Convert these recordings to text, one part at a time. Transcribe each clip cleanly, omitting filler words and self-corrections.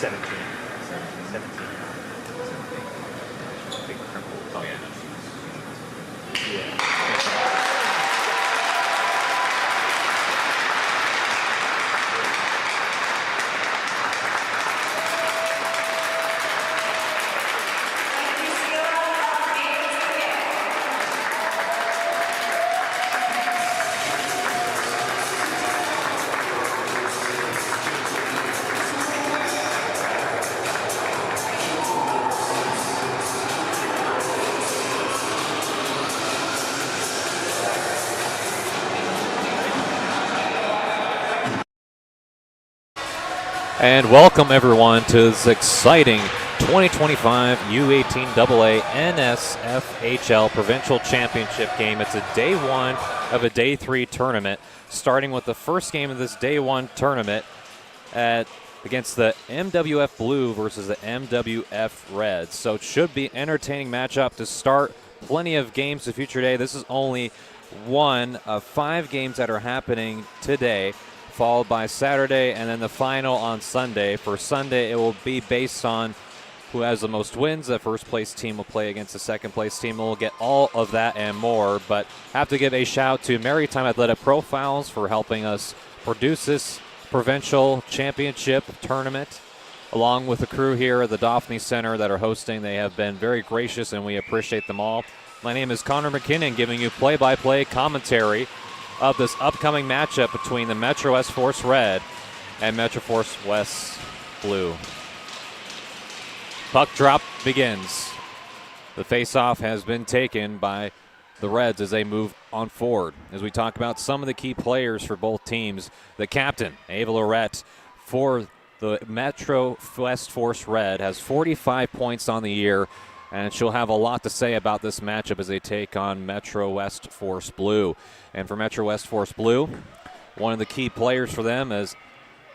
17. 17. Big purple. Oh, yeah. Yeah. And welcome everyone to this exciting 2025 U18aa NSFHL Provincial Championship game. It's a day one of a day three tournament, starting with the first game of this day one tournament against the MWF Blue versus the MWF Reds. So it should be an entertaining matchup to start. Plenty of games to feature today. This is only one of 5 games that are happening today, followed by Saturday and then the final on Sunday. For Sunday, it will be based on who has the most wins. The first place team will play against the second place team. We'll get all of that and more, but have to give a shout to Maritime Athletic Profiles for helping us produce this provincial championship tournament, along with the crew here at the Daphne Center that are hosting. They have been very gracious and we appreciate them all. My name is Connor McKinnon, giving you play-by-play commentary of this upcoming matchup between the Metro West Force Red and Metro Force West Blue. Puck drop begins. The face-off has been taken by the Reds as they move on forward. As we talk about some of the key players for both teams, the captain, Ava Lorette, for the Metro West Force Red, has 45 points on the year, and she'll have a lot to say about this matchup as they take on Metro West Force Blue. And for Metro West Force Blue, one of the key players for them is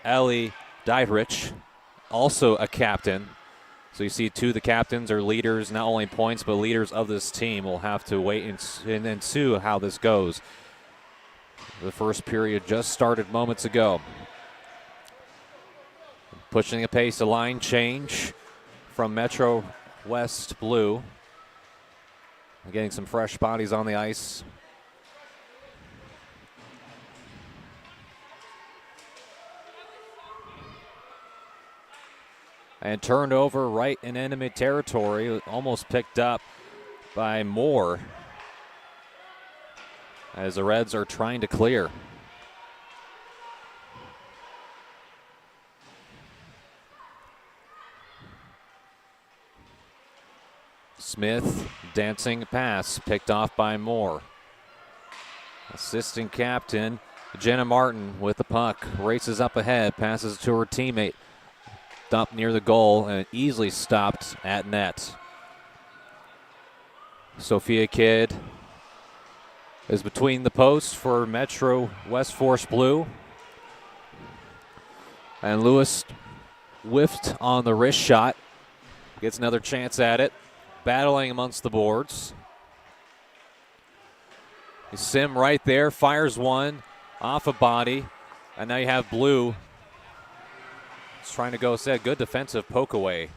Ellie Dietrich, also a captain. So you see 2 of the captains are leaders, not only points, but leaders of this team. We'll have to wait and see how this goes. The first period just started moments ago. Pushing the pace, a line change from Metro West Blue. Getting some fresh bodies on the ice. And turned over right in enemy territory, almost picked up by Moore as the Reds are trying to clear. Smith, dancing pass, picked off by Moore. Assistant captain Jenna Martin with the puck, races up ahead, passes to her teammate. Dumped near the goal and easily stopped at net. Sophia Kidd is between the posts for Metro West Force Blue. And Lewis whiffed on the wrist shot. Gets another chance at it. Battling amongst the boards. Sim right there, fires one off a body. And now you have Blue trying to go set. Good defensive poke away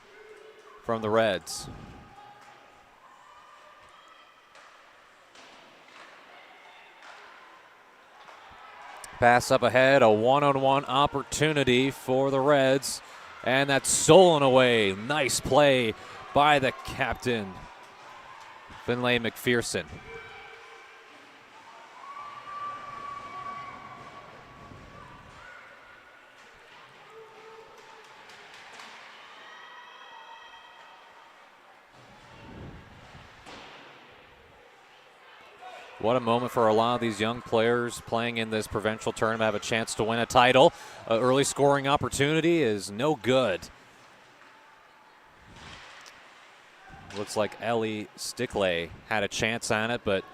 from the Reds. Pass up ahead, a one-on-one opportunity for the Reds, and that's stolen away. Nice play by the captain, Finlay McPherson. What a moment for a lot of these young players playing in this provincial tournament, have a chance to win a title. Early scoring opportunity is no good. Looks like Ellie Stickley had a chance on it, but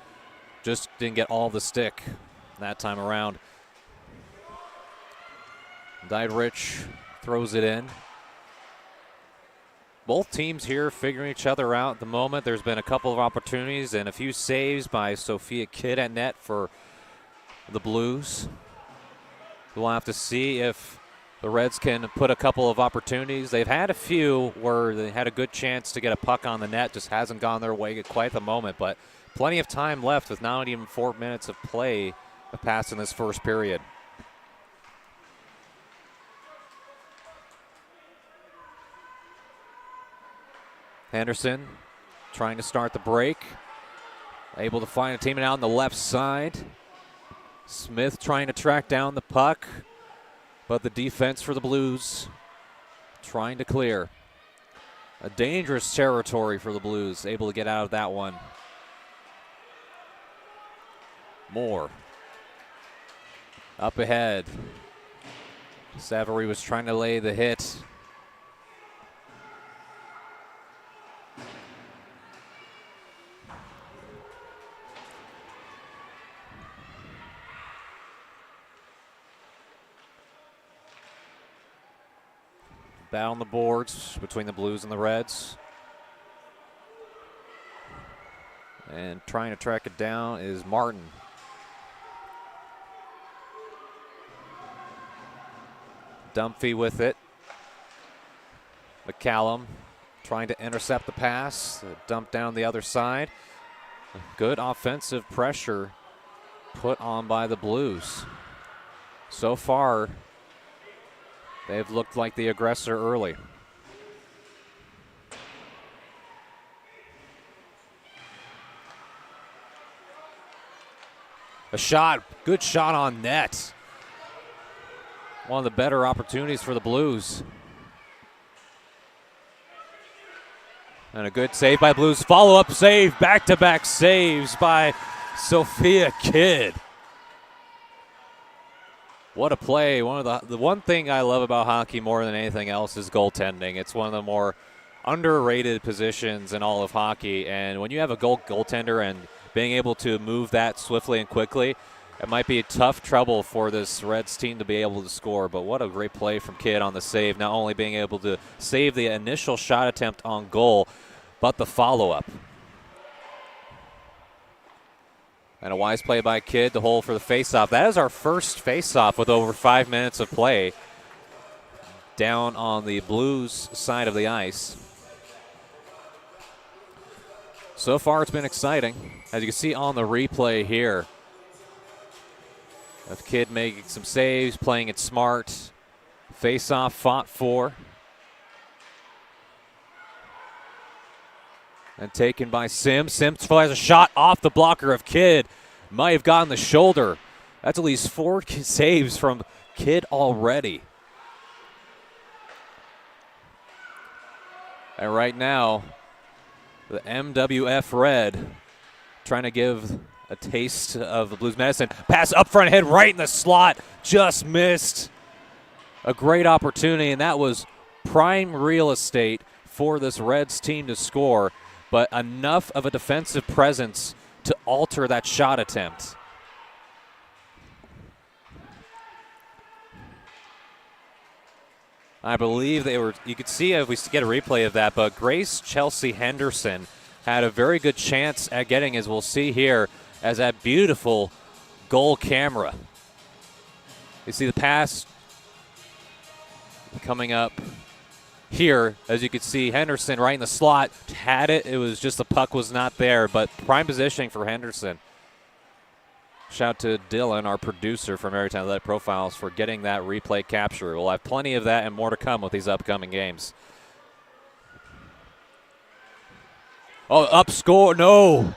just didn't get all the stick that time around. Dietrich throws it in. Both teams here figuring each other out at the moment. There's been a couple of opportunities and a few saves by Sophia Kidd at net for the Blues. We'll have to see if the Reds can put a couple of opportunities. They've had a few where they had a good chance to get a puck on the net, just hasn't gone their way at quite the moment, but plenty of time left with not even 4 minutes of play passed in this first period. Henderson trying to start the break. Able to find a teammate out on the left side. Smith trying to track down the puck, but the defense for the Blues trying to clear. A dangerous territory for the Blues, able to get out of that one. Moore up ahead. Savary was trying to lay the hit. Battle on the boards between the Blues and the Reds. And trying to track it down is Martin. Dumphy with it. McCallum trying to intercept the pass. Dump down the other side. Good offensive pressure put on by the Blues. So far, they've looked like the aggressor early. A shot, good shot on net. One of the better opportunities for the Blues. And a good save by Blues. Follow-up save, back-to-back saves by Sophia Kidd. What a play. The one thing I love about hockey more than anything else is goaltending. It's one of the more underrated positions in all of hockey. And when you have a goaltender and being able to move that swiftly and quickly, it might be a tough trouble for this Reds team to be able to score. But what a great play from Kidd on the save. Not only being able to save the initial shot attempt on goal, but the follow-up. And a wise play by Kidd to hold for the faceoff. That is our first faceoff with over 5 minutes of play down on the Blues side of the ice. So far, it's been exciting. As you can see on the replay here, of Kidd making some saves, playing it smart. Faceoff fought for. And taken by Sims. Sims fires a shot off the blocker of Kidd. Might have gotten the shoulder. That's at least 4 saves from Kidd already. And right now, the MWF Red trying to give a taste of the Blues medicine. Pass up front ahead, right in the slot. Just missed. A great opportunity, and that was prime real estate for this Reds team to score, but enough of a defensive presence to alter that shot attempt. I believe they were, you could see if we get a replay of that, but Grace Chelsea Henderson had a very good chance at getting, as we'll see here, as that beautiful goal camera. You see the pass coming up here, as you can see, Henderson right in the slot, had it. It was just the puck was not there, but prime positioning for Henderson. Shout out to Dylan, our producer from Maritime Athletic Profiles, for getting that replay capture. We'll have plenty of that and more to come with these upcoming games. Oh, up score, no.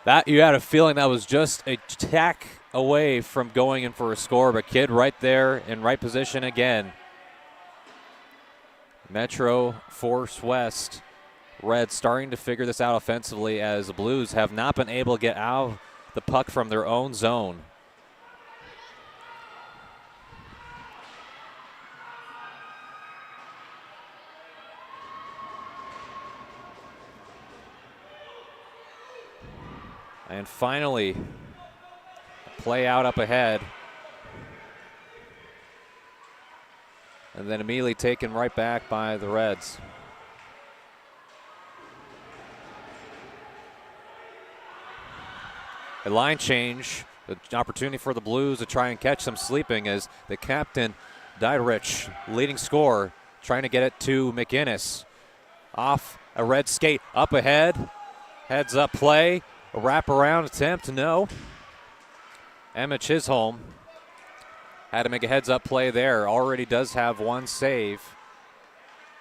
That, you had a feeling that was just a tack away from going in for a score, but Kidd right there in right position again. Metro Force West Reds starting to figure this out offensively, as the Blues have not been able to get out of the puck from their own zone. And finally, play out up ahead. And then immediately taken right back by the Reds. A line change An opportunity for the Blues to try and catch them sleeping as the captain, Dyrich, leading scorer, trying to get it to McInnes. Off a red skate, up ahead, heads up play, a wraparound attempt, no. Emma Chisholm had to make a heads up play there, already does have one save.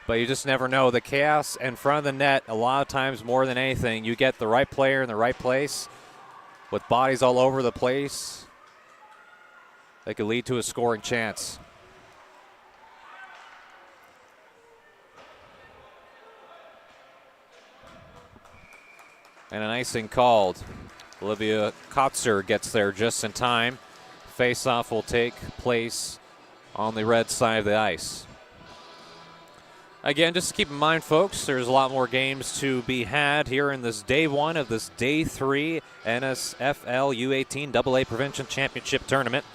But you just never know. The chaos in front of the net, a lot of times more than anything, you get the right player in the right place with bodies all over the place. They could lead to a scoring chance. And an icing called. Olivia Kotzer gets there just in time. Face-off will take place on the red side of the ice. Again, just keep in mind, folks, there's a lot more games to be had here in this day one of this day 3 NSFL U18aa Provincial Championship Tournament.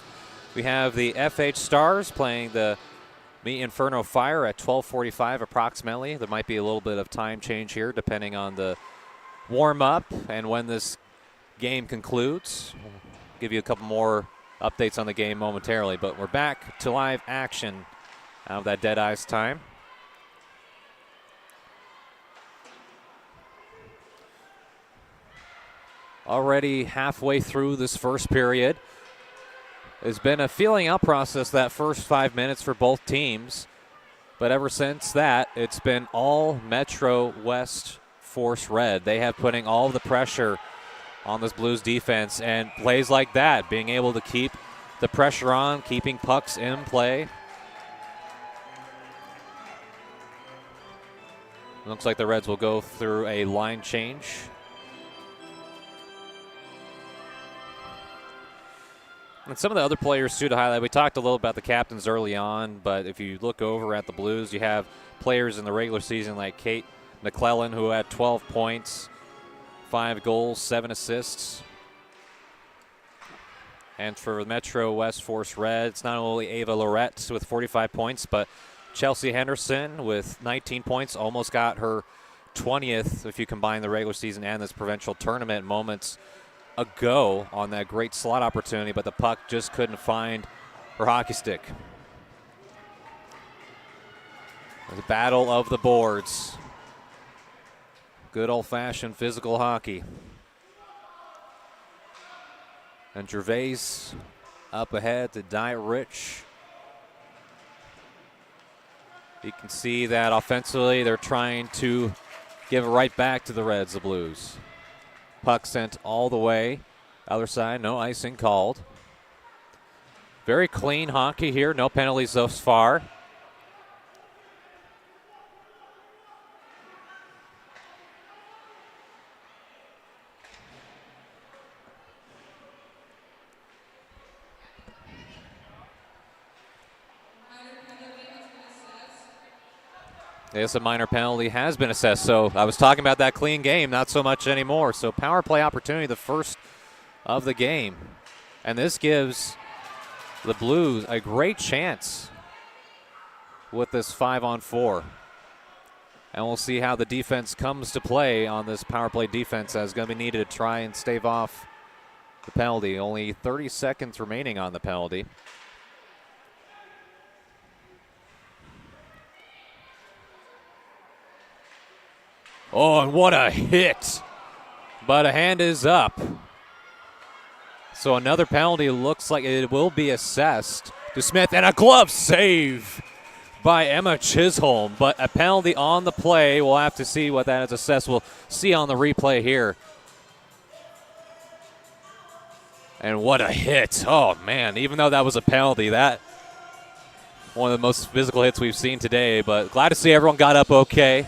We have the FH Stars playing the Mi Inferno Fire at 12:45 approximately. There might be a little bit of time change here depending on the warm-up and when this game concludes. We'll give you a couple more updates on the game momentarily, but we're back to live action out of that dead ice time. Already halfway through this first period. It's been a feeling out process that first 5 minutes for both teams, but ever since that, it's been all Metro West Force Red. They have putting all the pressure on this Blues defense, and plays like that, being able to keep the pressure on, keeping pucks in play. Looks like the Reds will go through a line change. And some of the other players, too, to highlight. We talked a little about the captains early on, but if you look over at the Blues, you have players in the regular season like Kate McClellan, who had 12 points, 5 goals, 7 assists. And for Metro West Force Red, it's not only Ava Lorette with 45 points, but Chelsea Henderson with 19 points, almost got her 20th if you combine the regular season and this provincial tournament moments ago on that great slot opportunity, but the puck just couldn't find her hockey stick. The battle of the boards. Good old-fashioned physical hockey. And Gervais up ahead to Dyrich. You can see that offensively they're trying to give it right back to the Reds, the Blues. Puck sent all the way. Other side, no icing called. Very clean hockey here, no penalties thus far. Yes, a minor penalty has been assessed. So I was talking about that clean game, not so much anymore. So power play opportunity, the first of the game. And this gives the Blues a great chance with this 5-on-4. And we'll see how the defense comes to play on this power play defense as going to be needed to try and stave off the penalty. Only 30 seconds remaining on the penalty. Oh, and what a hit. But a hand is up. So another penalty looks like it will be assessed to Smith, and a glove save by Emma Chisholm. But a penalty on the play. We'll have to see what that is assessed. We'll see on the replay here. And what a hit. Oh, man, even though that was a penalty, that one of the most physical hits we've seen today. But glad to see everyone got up okay.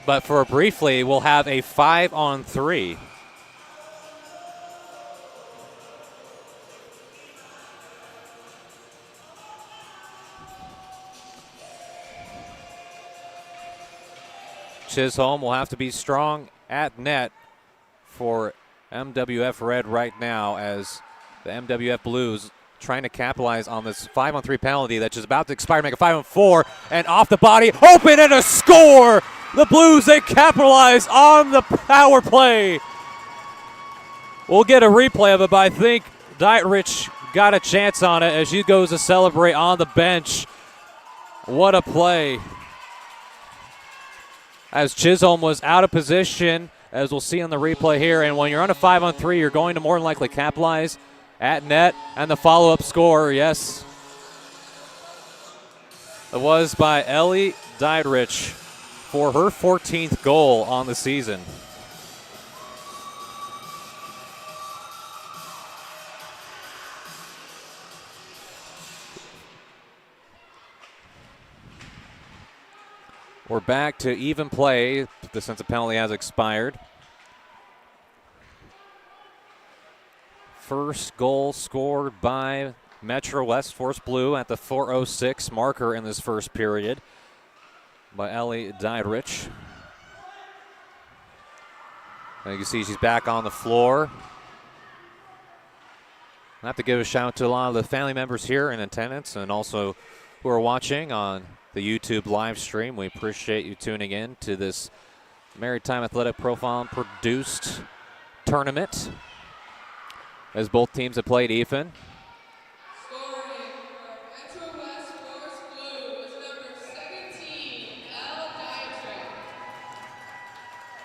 But for briefly, we'll have a 5-on-3. Chisholm will have to be strong at net for MWF Red right now as the MWF Blues trying to capitalize on this 5-on-3 penalty that's just about to expire, make a 5-on-4, and off the body, open and a score! The Blues, they capitalize on the power play We'll get a replay of it, but I think Dietrich got a chance on it as she goes to celebrate on the bench. What a play. As Chisholm was out of position, as we'll see on the replay here. And when you're on a 5-on-3, you're going to more than likely capitalize at net. And the follow-up score, yes, it was by Ellie Dietrich for her 14th goal on the season. We're back to even play since the penalty has expired. First goal scored by Metro West Force Blue at the 4:06 marker in this first period by Ellie Dietrich. And you can see she's back on the floor. I have to give a shout out to a lot of the family members here in attendance and also who are watching on the YouTube live stream. We appreciate you tuning in to this Maritime Athletic Profile produced tournament as both teams have played even. Scoring for Metro West Force Blue is number 17, Elle Dietrich.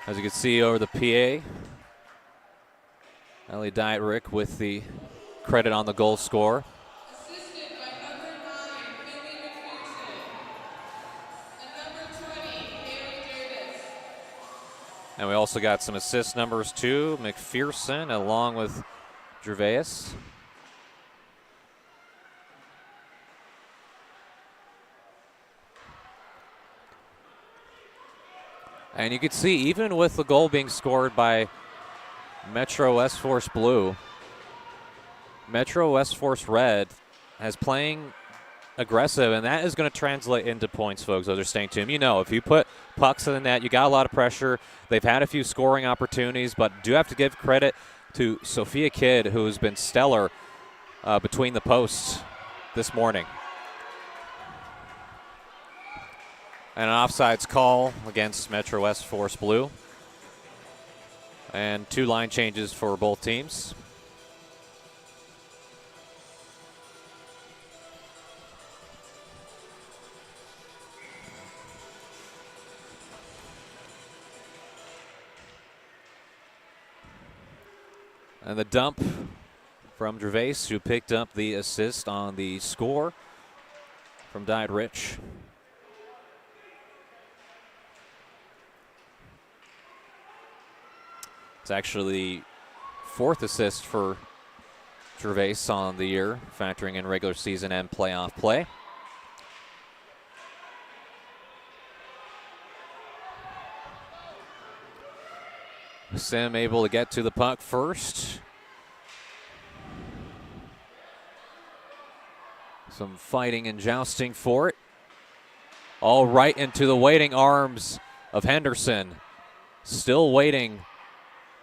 As you can see over the PA, Ellie Dietrich with the credit on the goal score. Assisted by number 9, Billy McPherson. And number 20, Haley Davis. And we also got some assist numbers too, McPherson along with Gervais. And you can see, even with the goal being scored by Metro West Force Blue, Metro West Force Red has playing aggressive, and that is going to translate into points, folks, as they're staying tuned. You know, if you put pucks in the net, you got a lot of pressure. They've had a few scoring opportunities, but do have to give credit to Sophia Kidd, who's been stellar between the posts this morning. And an offsides call against Metro West Force Blue. And 2 line changes for both teams. And the dump from Gervais, who picked up the assist on the score from Dietrich. It's actually the 4th assist for Gervais on the year, factoring in regular season and playoff play. Sim able to get to the puck first. Some fighting and jousting for it. All right into the waiting arms of Henderson. Still waiting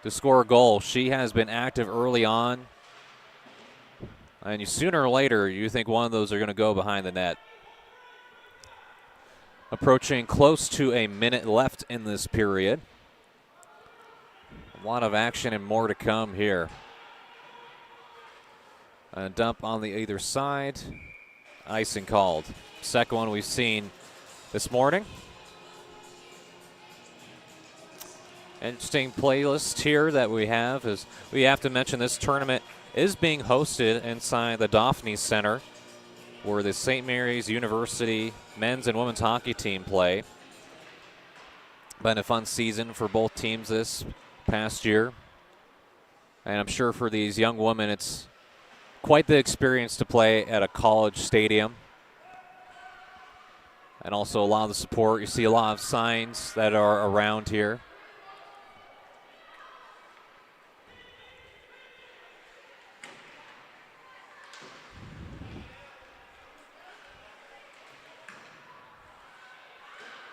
to score a goal. She has been active early on. And sooner or later, you think one of those are going to go behind the net. Approaching close to a minute left in this period. A lot of action and more to come here. A dump on the either side. Icing called. Second one we've seen this morning. Interesting playlist here that we have is we have to mention this tournament is being hosted inside the Daphne Center where the St. Mary's University men's and women's hockey team play. Been a fun season for both teams this past year. And I'm sure for these young women, it's quite the experience to play at a college stadium. And also a lot of the support. You see a lot of signs that are around here.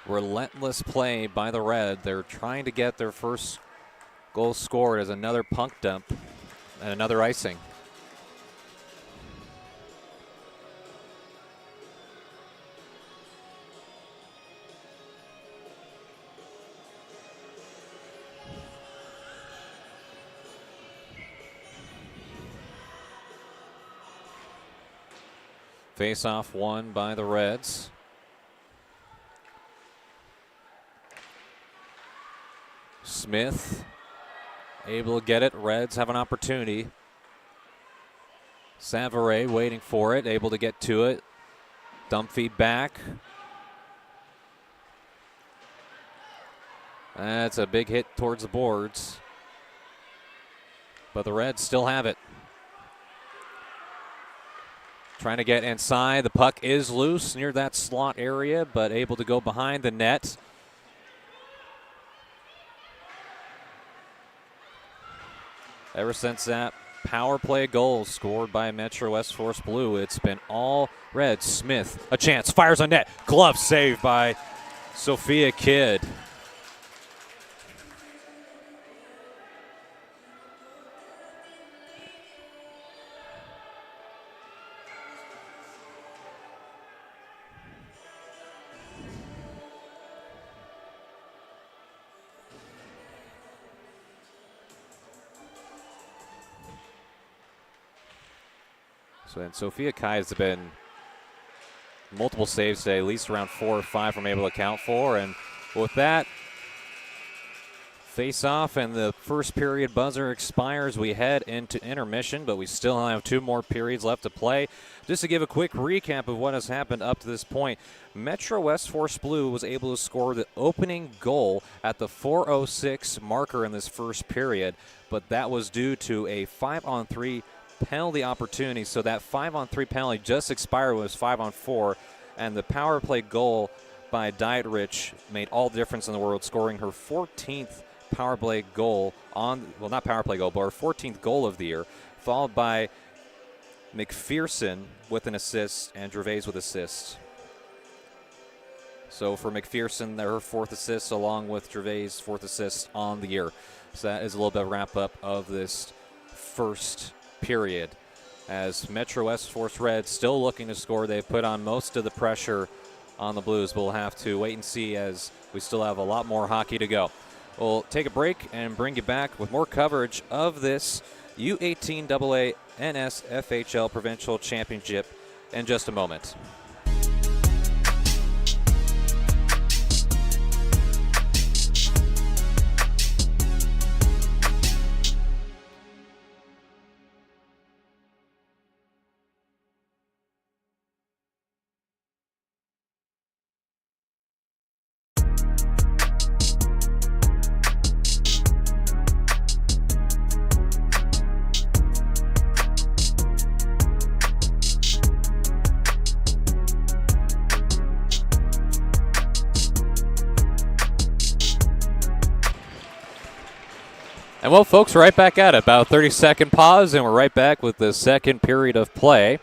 Relentless play by the Red. They're trying to get their first goal scored as another puck dump and another icing. Face-off won by the Reds. Smith able to get it. Reds have an opportunity. Savare waiting for it, able to get to it. Dump feed back. That's a big hit towards the boards. But the Reds still have it. Trying to get inside. The puck is loose near that slot area, but able to go behind the net. Ever since that power play goal scored by Metro West Force Blue, it's been all Reds. Smith, a chance, fires on net. Glove saved by Sophia Kidd. So then Sophia Kai has been multiple saves today, at least around 4 or 5 I'm able to account for. And with that, face off and the first period buzzer expires. We head into intermission, but we still have 2 more periods left to play. Just to give a quick recap of what has happened up to this point, Metro West Force Blue was able to score the opening goal at the 4:06 marker in this first period, but that was due to a 5-on-3 penalty opportunity. So that 5-on-3 penalty just expired, was 5-on-4, and the power play goal by Dietrich made all the difference in the world, scoring her 14th power play goal on, well, not power play goal, but her 14th goal of the year, followed by McPherson with an assist and Gervais with assists. So for McPherson, her 4th assist along with Gervais' 4th assist on the year. So that is a little bit of a wrap up of this first period, as Metro West Force Reds still looking to score. They've put on most of the pressure on the Blues, but we'll have to wait and see as we still have a lot more hockey to go. We'll take a break and bring you back with more coverage of this U18aa NSFHL Provincial Championship in just a moment. And well, folks, right back at it. About 30-second pause, and we're right back with the second period of play.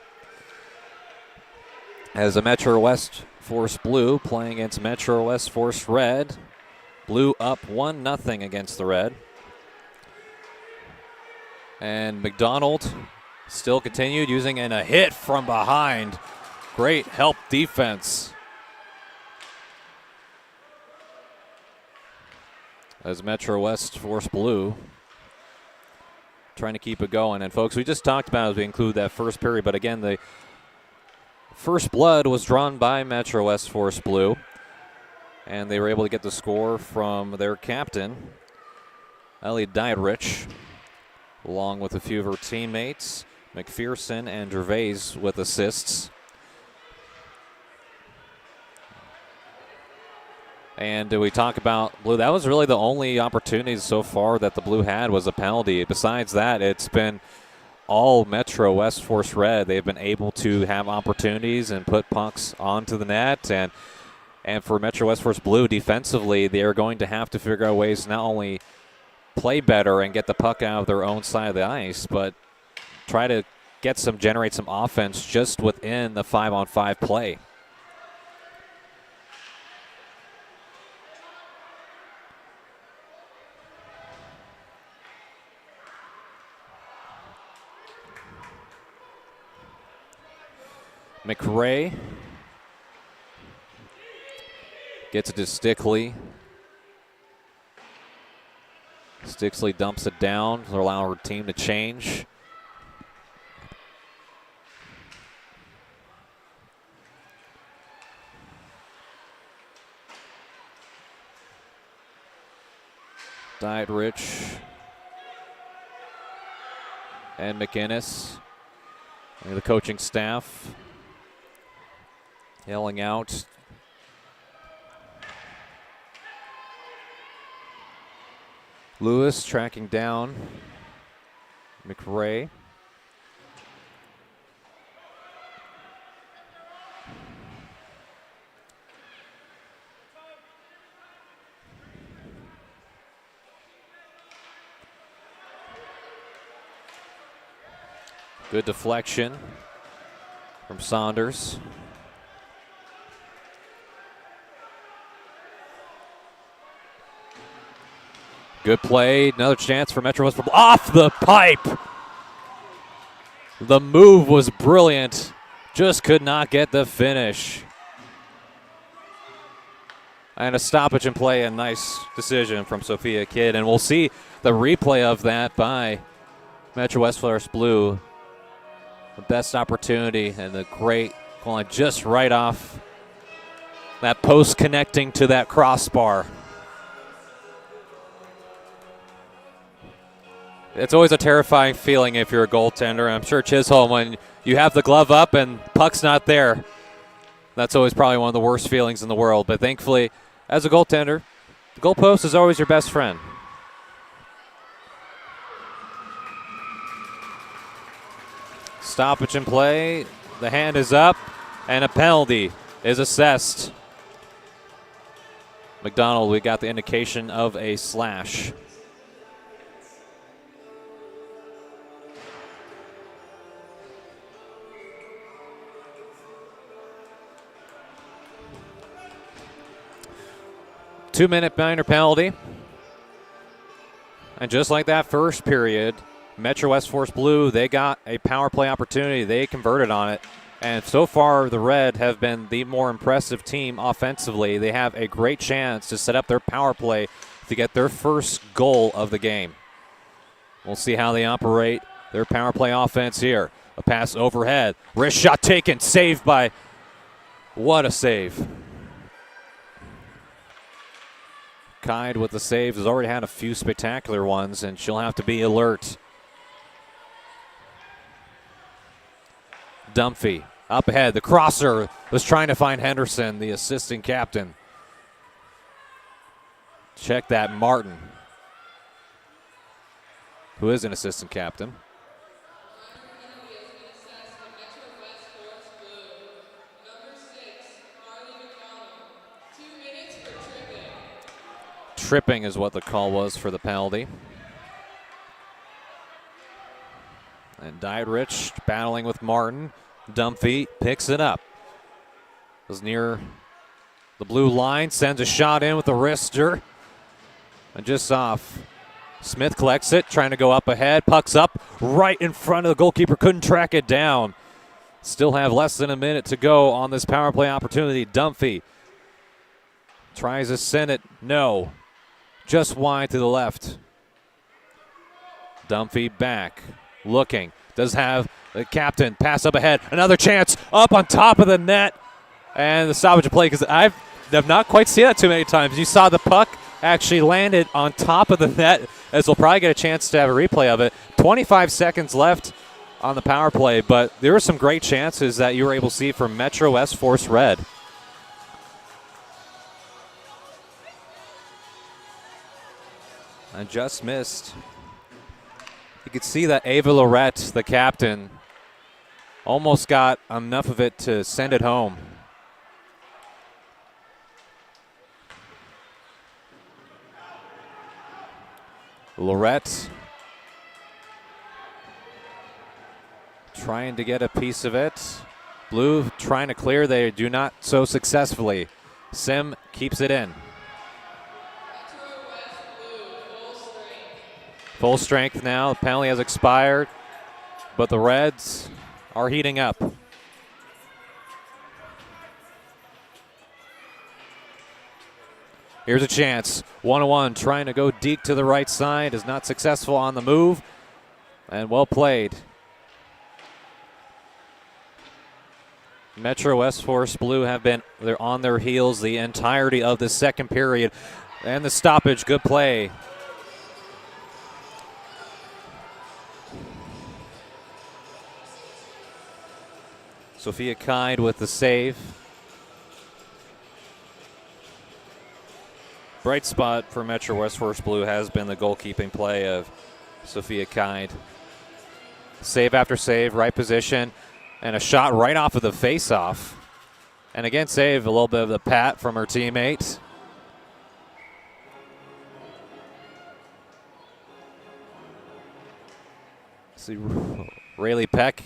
As a Metro West Force Blue playing against Metro West Force Red. Blue up 1-0 against the Red. And McDonald still continued using a hit from behind. Great help defense. As Metro West Force Blue trying to keep it going. And folks, we just talked about as we include that first period, but again, the first blood was drawn by Metro West Force Blue, and they were able to get the score from their captain, Ellie Dietrich, along with a few of her teammates, McPherson and Gervais with assists. And we talk about Blue. That was really the only opportunities so far that the Blue had was a penalty. Besides that, it's been all Metro West Force Red. They've been able to have opportunities and put pucks onto the net. And for Metro West Force Blue, defensively, they are going to have to figure out ways to not only play better and get the puck out of their own side of the ice, but try to generate some offense just within the 5-on-5 play. McRae gets it to Stickley. Stickley dumps it down to allow her team to change. Diet Rich and McInnes, and the coaching staff yelling out. Lewis tracking down McRae. Good deflection from Saunders. Good play, another chance for Metro West. Off the pipe! The move was brilliant, just could not get the finish. And a stoppage and play, a nice decision from Sophia Kidd. And we'll see the replay of that by Metro West Forest Blue. The best opportunity and the great going just right off that post connecting to that crossbar. It's always a terrifying feeling if you're a goaltender. I'm sure Chisholm, when you have the glove up and puck's not there, that's always probably one of the worst feelings in the world. But thankfully, as a goaltender, the goalpost is always your best friend. Stoppage and play. The hand is up, and a penalty is assessed. McDonald, we got the indication of a slash. Two-minute minor penalty. And just like that first period, Metro West Forest Blue, they got a power play opportunity. They converted on it. And so far, the Red have been the more impressive team offensively. They have a great chance to set up their power play to get their first goal of the game. We'll see how they operate their power play offense here. A pass overhead. Wrist shot taken. Saved by... What a save. Kide with the saves has already had a few spectacular ones, and she'll have to be alert. Dunphy up ahead. The crosser was trying to find Henderson, the assistant captain. Check that, Martin, who is an assistant captain. Tripping is what the call was for the penalty. And Diet Rich battling with Martin. Dunphy picks it up. Was near the blue line, sends a shot in with the wrister. And just off. Smith collects it, trying to go up ahead. Puck's up right in front of the goalkeeper. Couldn't track it down. Still have less than a minute to go on this power play opportunity. Dunphy tries to send it. No. Just wide to the left. Dunphy back. Looking. Does have the captain pass up ahead. Another chance up on top of the net. And the stoppage of play, because I have not quite seen that too many times. You saw the puck actually landed on top of the net, as we'll probably get a chance to have a replay of it. 25 seconds left on the power play, but there were some great chances that you were able to see from Metro West Force Red. And just missed. You could see that Ava Lorette, the captain, almost got enough of it to send it home. Lorette trying to get a piece of it. Blue trying to clear. They do not so successfully. Sim keeps it in. Full strength now. The penalty has expired, but the Reds are heating up. Here's a chance. 1-1 trying to go deep to the right side. Is not successful on the move. And well played. Metro West Forest Blue have been on their heels the entirety of the second period. And the stoppage, good play Sophia Kide with the save. Bright spot for Metro West Force Blue has been the goalkeeping play of Sophia Kide. Save after save, right position, and a shot right off of the face-off. And again, save a little bit of the pat from her teammate. See Rayleigh Peck,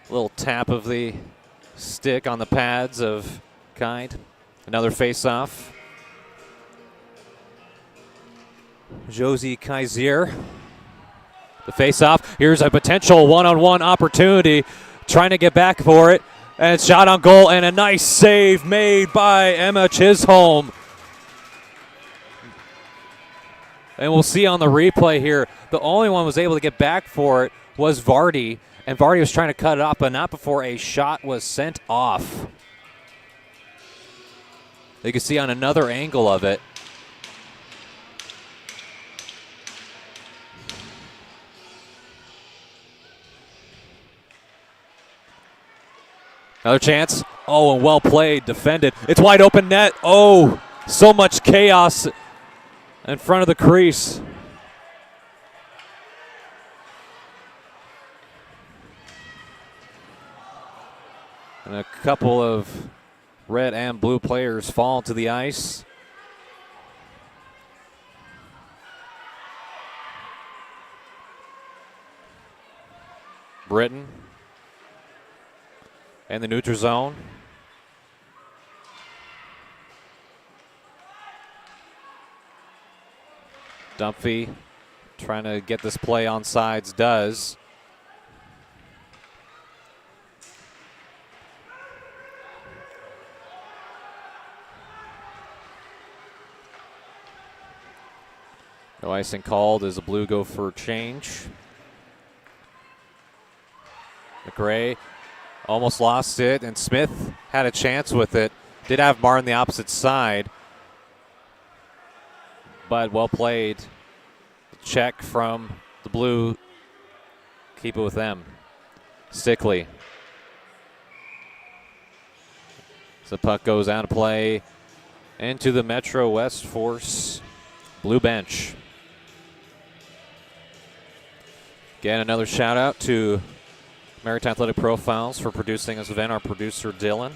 a little tap of the stick on the pads of Kide. Another face-off. Josie Kaiser. The face-off. Here's a potential one-on-one opportunity. Trying to get back for it. And shot on goal, and a nice save made by Emma Chisholm. And we'll see on the replay here, the only one who was able to get back for it was Vardy. And Vardy was trying to cut it off, but not before a shot was sent off. You can see on another angle of it. Another chance. Oh, and well played, defended. It's wide open net. Oh, so much chaos in front of the crease. And a couple of red and blue players fall to the ice. Britton in the neutral zone. Dunphy trying to get this play on sides, does. No icing called as the Blue go for change. McRae almost lost it, and Smith had a chance with it. Did have Martin the opposite side, but well played. Check from the Blue. Keep it with them. Stickley. So the puck goes out of play into the Metro West Force Blue bench. Again, another shout out to Maritime Athletic Profiles for producing this event, our producer Dylan,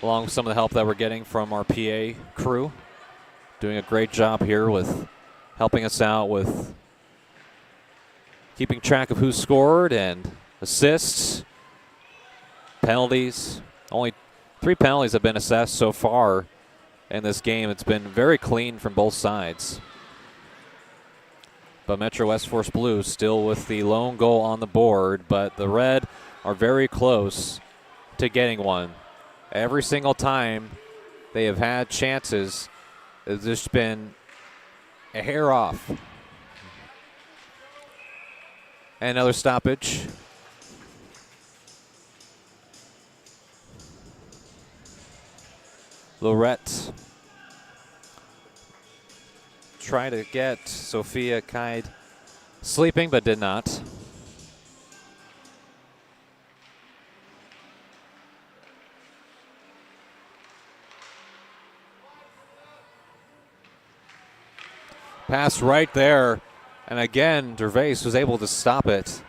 along with some of the help that we're getting from our PA crew. Doing a great job here with helping us out with keeping track of who scored and assists, penalties. Only 3 penalties have been assessed so far in this game. It's been very clean from both sides. But Metro West Force Blue still with the lone goal on the board, but the Red are very close to getting one. Every single time they have had chances, it's just been a hair off. And another stoppage. Lorette tried to get Sophia Kide sleeping, but did not. Pass right there, and again, Gervais was able to stop it.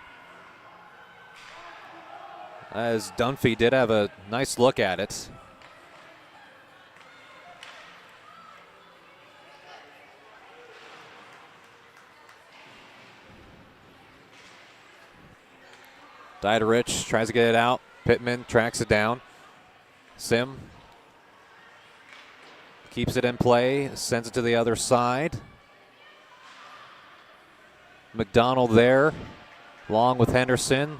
As Dunphy did have a nice look at it. Diderich tries to get it out. Pittman tracks it down. Sim keeps it in play, sends it to the other side. McDonald there, along with Henderson.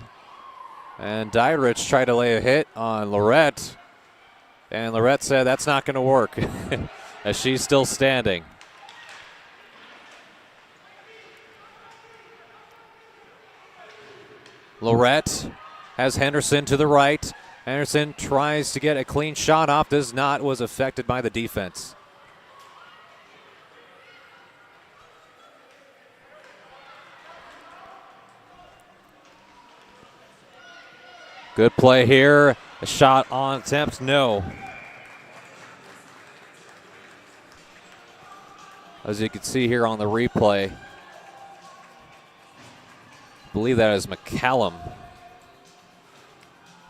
And Diderich tried to lay a hit on Lorette. And Lorette said that's not going to work as she's still standing. Lorette has Henderson to the right. Henderson tries to get a clean shot off, does not, was affected by the defense. Good play here. A shot on attempt, no. As you can see here on the replay, I believe that is McCallum,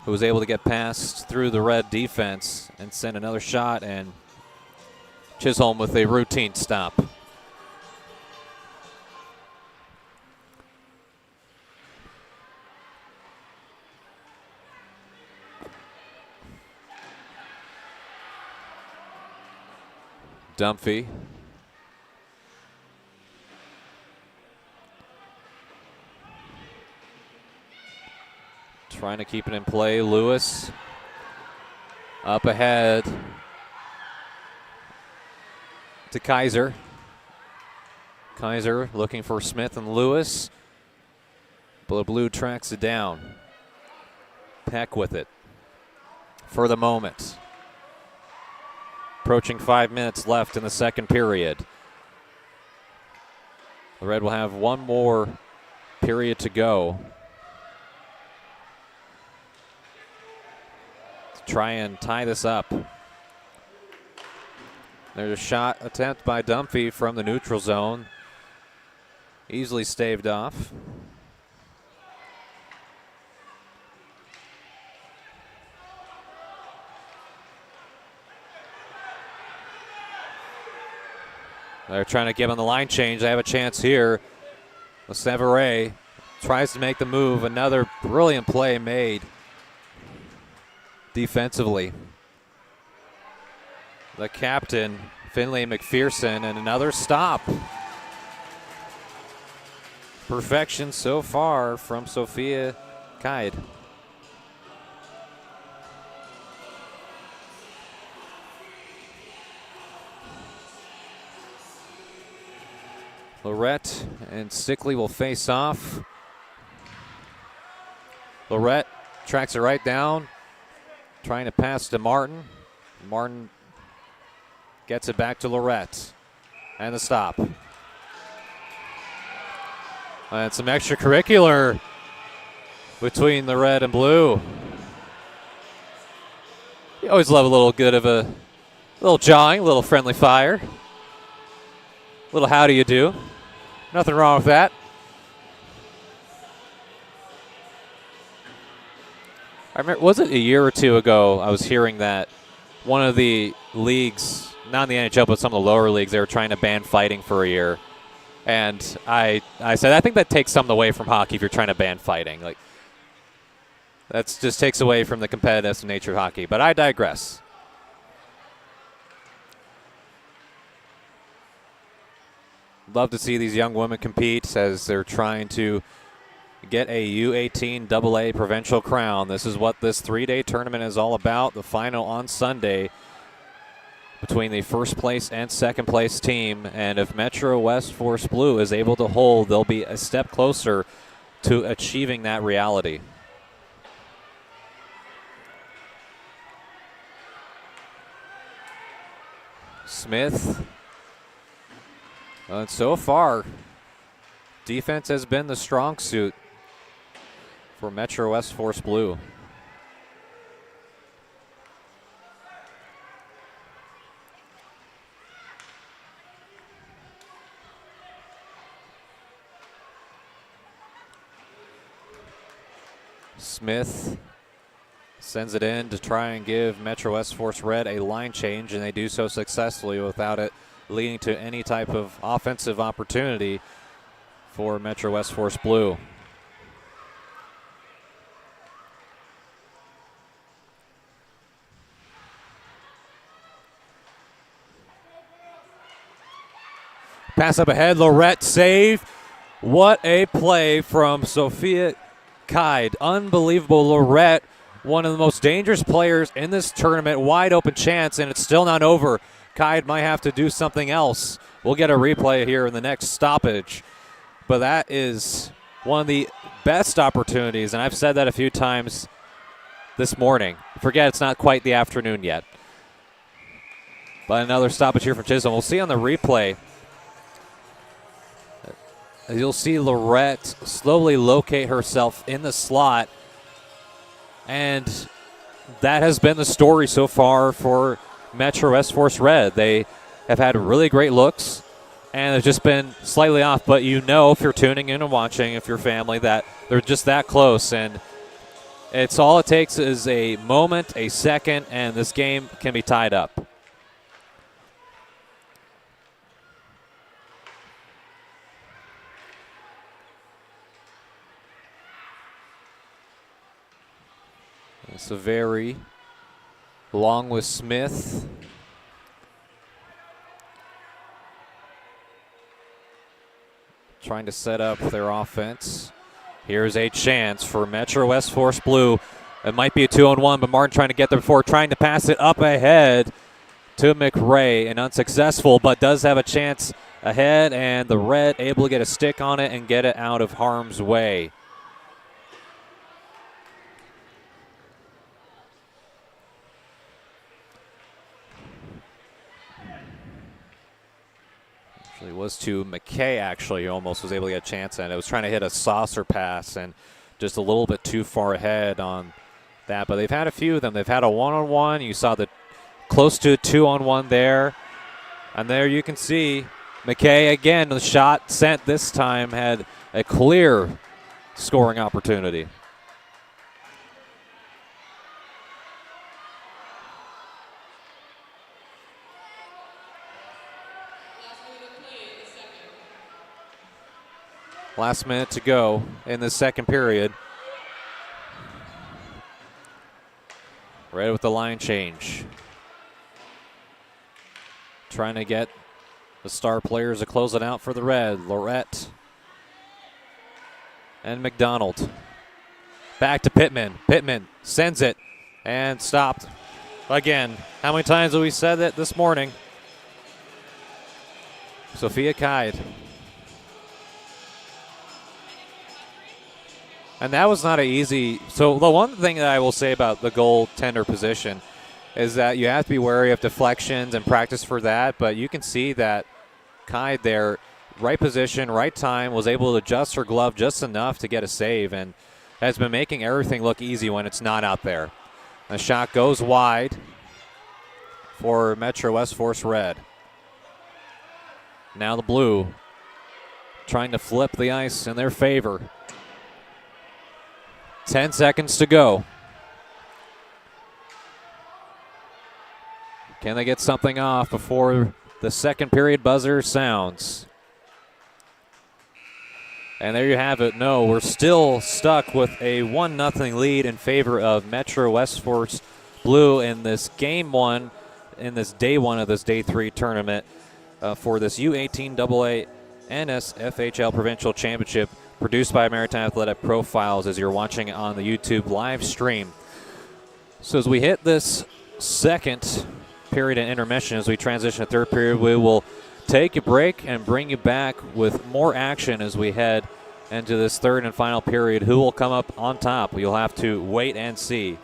who was able to get past through the red defense and send another shot, and Chisholm with a routine stop. Dunphy. Trying to keep it in play. Lewis up ahead to Kaiser. Kaiser looking for Smith and Lewis. Blue tracks it down. Peck with it for the moment. Approaching 5 minutes left in the second period. The Red will have one more period to go to try and tie this up. There's a shot attempt by Dunphy from the neutral zone. Easily staved off. They're trying to give him the line change. They have a chance here. Severe tries to make the move. Another brilliant play made defensively. The captain, Finley McPherson, and another stop. Perfection so far from Sophia Kaid. Lorette and Sickley will face off. Lorette tracks it right down, trying to pass to Martin. Martin gets it back to Lorette. And the stop. And some extracurricular between the red and blue. You always love a little good of a little jawing, a little friendly fire. Little how do you do. Nothing wrong with that. I remember, was it a year or two ago, I was hearing that one of the leagues, not in the NHL, but some of the lower leagues, they were trying to ban fighting for a year. And I said, I think that takes something away from hockey if you're trying to ban fighting. Like, that just takes away from the competitive nature of hockey. But I digress. Love to see these young women compete as they're trying to get a U18aa Provincial crown. This is what this three-day tournament is all about. The final on Sunday between the first place and second place team. And if Metro West Force Blue is able to hold, they'll be a step closer to achieving that reality. Smith. And so far, defense has been the strong suit for Metro West Force Blue. Smith sends it in to try and give Metro West Force Red a line change, and they do so successfully without it leading to any type of offensive opportunity for Metro West Force Blue. Pass up ahead, Lorette save. What a play from Sophia Kaid. Unbelievable. Lorette, one of the most dangerous players in this tournament. Wide open chance, and it's still not over. Kaid might have to do something else. We'll get a replay here in the next stoppage. But that is one of the best opportunities, and I've said that a few times this morning. Forget it's not quite the afternoon yet. But another stoppage here from Chisholm. We'll see on the replay. You'll see Lorette slowly locate herself in the slot. And that has been the story so far for Metro West Force Red. They have had really great looks, and they've just been slightly off. But you know, if you're tuning in and watching, if you're family, that they're just that close. And it's all it takes is a moment, a second, and this game can be tied up. Saveri along with Smith. Trying to set up their offense. Here's a chance for Metro West Force Blue. It might be a 2-on-1, but Martin trying to get there before, trying to pass it up ahead to McRae, and unsuccessful, but does have a chance ahead, and the Red able to get a stick on it and get it out of harm's way. It was to McKay, actually. He almost was able to get a chance, and it was trying to hit a saucer pass and just a little bit too far ahead on that. But they've had a few of them. They've had a one-on-one. You saw the close to a 2-on-1 there. And there you can see McKay again. The shot sent this time had a clear scoring opportunity. Last minute to go in the second period. Red with the line change. Trying to get the star players to close it out for the Red. Lorette and McDonald. Back to Pittman. Pittman sends it and stopped. Again, how many times have we said that this morning? Sophia Kide. And that was not an easy. So the one thing that I will say about the goaltender position is that you have to be wary of deflections and practice for that. But you can see that Kide there, right position, right time, was able to adjust her glove just enough to get a save, and has been making everything look easy when it's not out there. The shot goes wide for Metro West Force Red. Now the Blue trying to flip the ice in their favor. 10 seconds to go. Can they get something off before the second period buzzer sounds? And there you have it. No, we're still stuck with a 1-0 lead in favor of Metro West Force Blue in this game one, in this day one of this day 3 tournament for this U18aa NSFHL Provincial Championship, produced by Maritime Athletic Profiles, as you're watching on the YouTube live stream. So as we hit this second period in intermission, as we transition to third period, we will take a break and bring you back with more action as we head into this third and final period. Who will come up on top? You'll have to wait and see.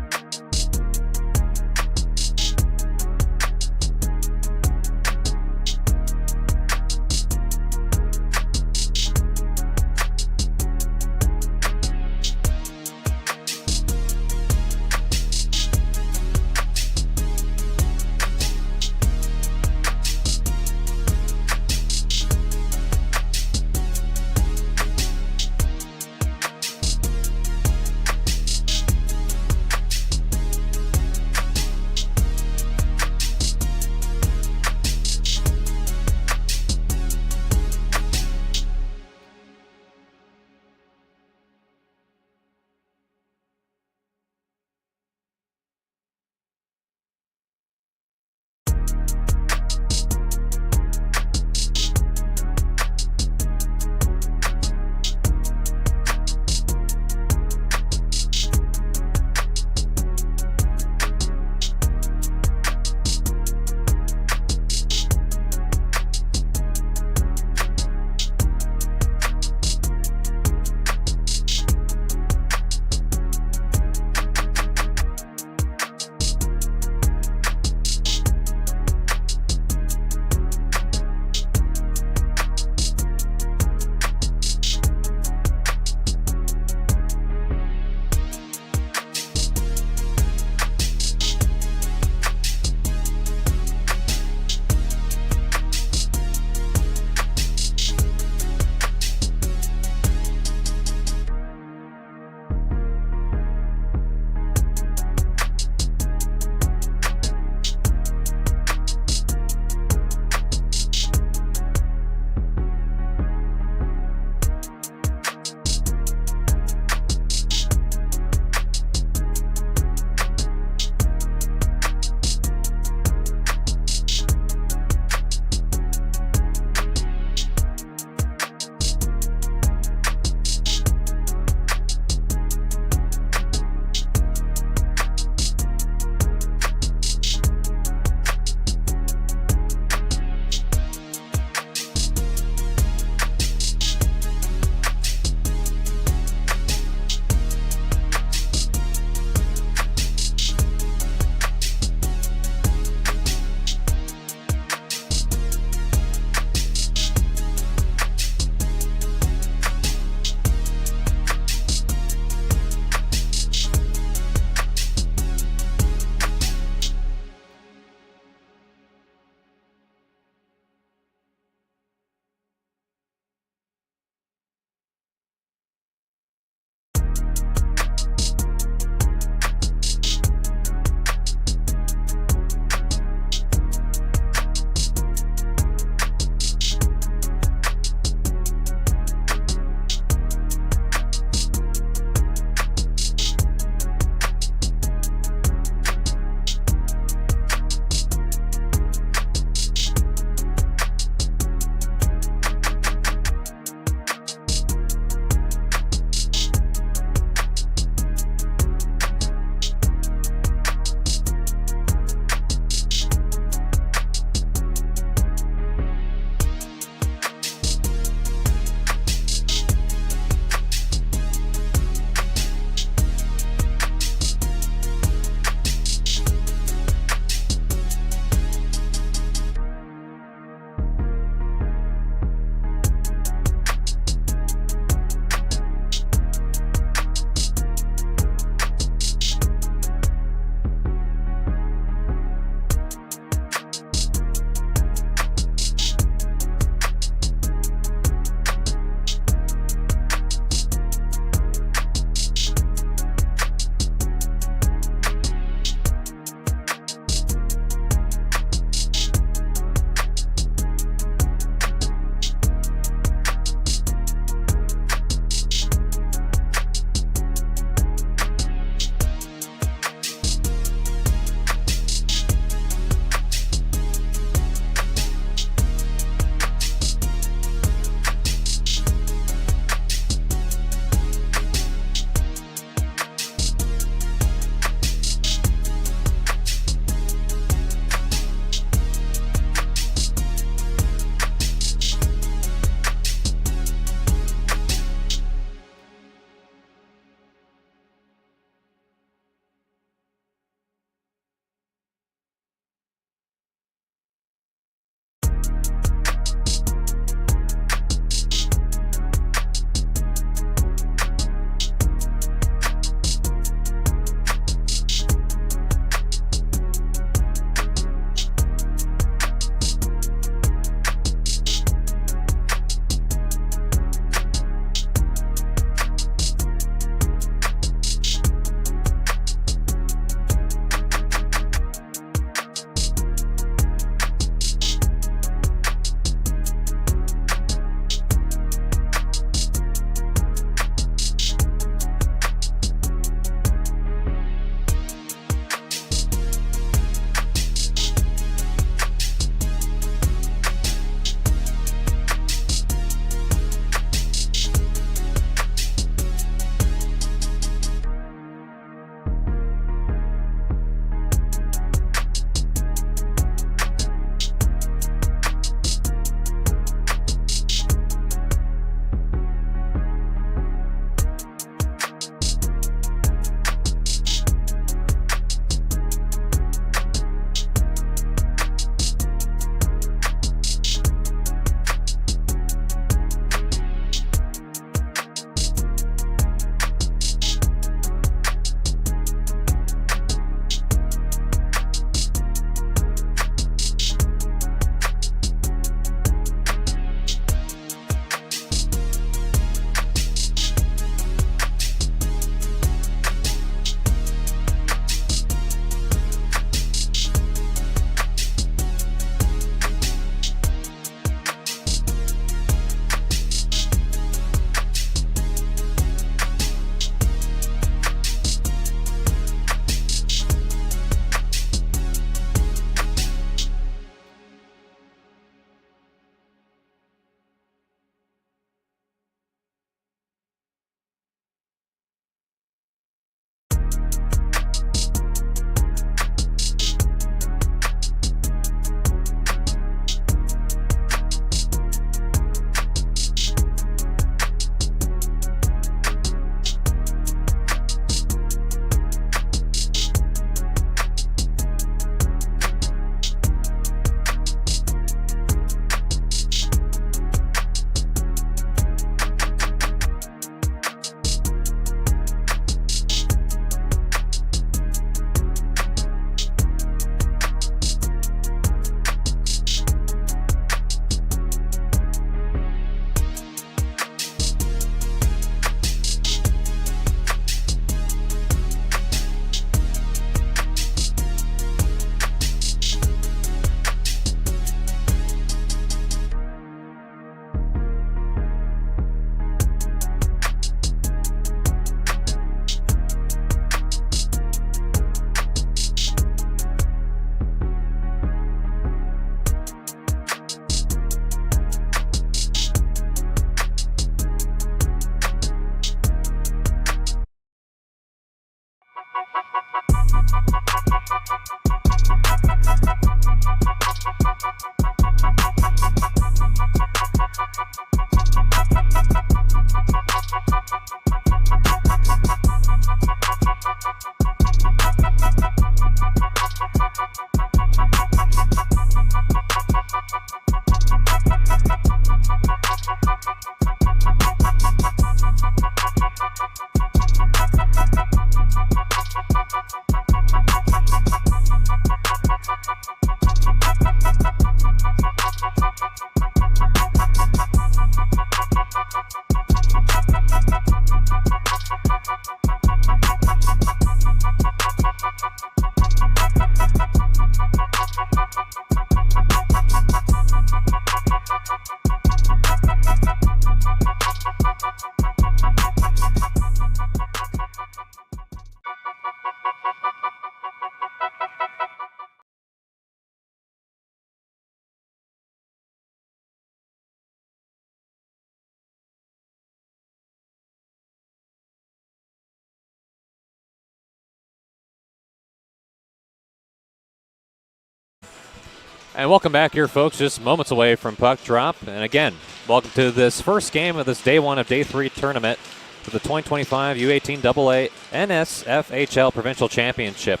And welcome back here, folks. Just moments away from puck drop. And again, welcome to this first game of this day one of day 3 tournament for the 2025 U18aa NSFHL Provincial Championship.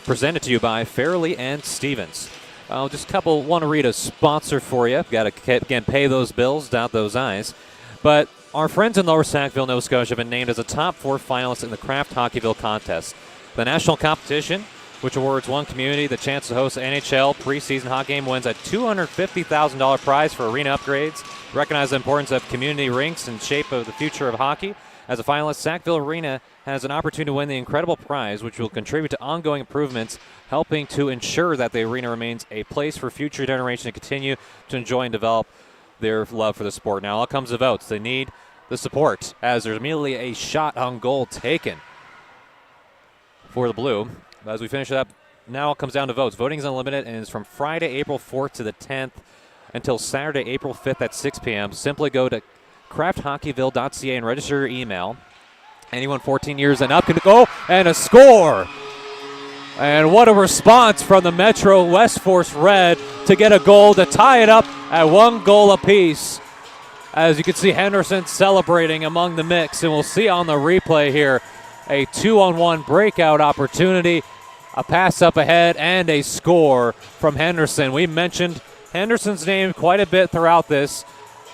Presented to you by Fairley and Stevens. Just a couple, want to read a sponsor for you. Got to, again, pay those bills, dot those I's. But our friends in Lower Sackville, Nova Scotia have been named as a top 4 finalist in the Kraft Hockeyville contest. The national competition, which awards one community the chance to host NHL preseason hockey game, wins a $250,000 prize for arena upgrades. Recognize the importance of community rinks and shape of the future of hockey. As a finalist, Sackville Arena has an opportunity to win the incredible prize, which will contribute to ongoing improvements, helping to ensure that the arena remains a place for future generations to continue to enjoy and develop their love for the sport. Now, all comes to votes. They need the support, as there's immediately a shot on goal taken for the Blue. As we finish it up, now it comes down to votes. Voting is unlimited and is from Friday, April 4th to the 10th until Saturday, April 5th at 6 p.m. Simply go to crafthockeyville.ca and register your email. Anyone 14 years and up can go, and a score. And what a response from the Metro West Force Red to get a goal to tie it up at 1 goal apiece. As you can see, Henderson celebrating among the mix, and we'll see on the replay here a 2-on-1 breakout opportunity, a pass up ahead, and a score from Henderson. We mentioned Henderson's name quite a bit throughout this,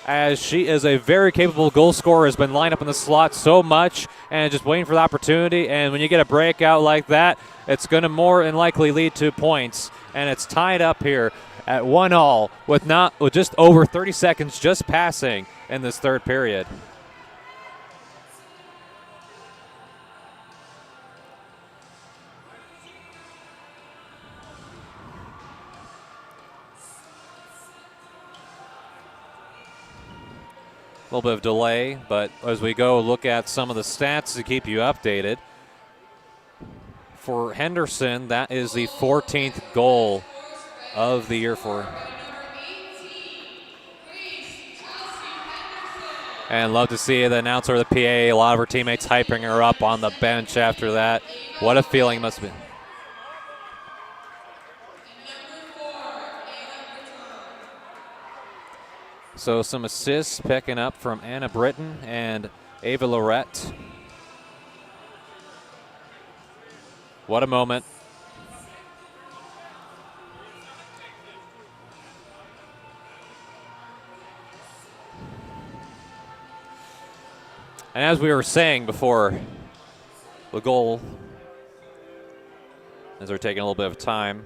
as she is a very capable goal scorer, has been lined up in the slot so much and just waiting for the opportunity. And when you get a breakout like that, it's going to more than likely lead to points. And it's tied up here at 1-1 with just over 30 seconds just passing in this third period. A little bit of delay, but as we go look at some of the stats to keep you updated. For Henderson, that is the 14th goal of the year for. And love to see the announcer, the PA, a lot of her teammates hyping her up on the bench after that. What a feeling it must have been. So some assists picking up from Anna Britton and Ava Lorette. What a moment. And as we were saying before the goal, as they're taking a little bit of time,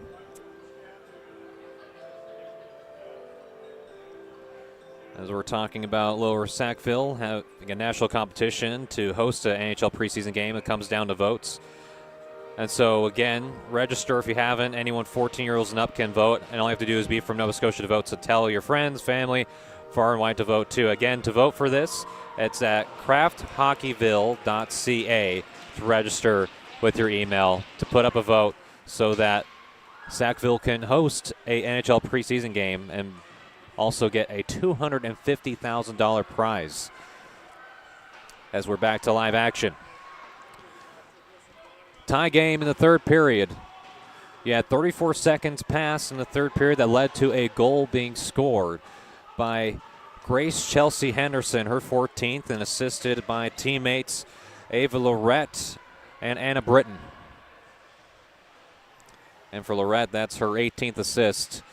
as we're talking about Lower Sackville having a national competition to host an NHL preseason game, it comes down to votes. And so, again, register if you haven't. Anyone 14 years and up can vote, and all you have to do is be from Nova Scotia to vote. So tell your friends, family, far and wide to vote too. Again, to vote for this, it's at crafthockeyville.ca to register with your email to put up a vote so that Sackville can host a NHL preseason game and also get a $250,000 prize. As we're back to live action. Tie game in the third period. You had 34 seconds pass in the third period that led to a goal being scored by Grace Chelsea Henderson, her 14th, and assisted by teammates Ava Lorette and Anna Britton. And for Lorette, that's her 18th assist.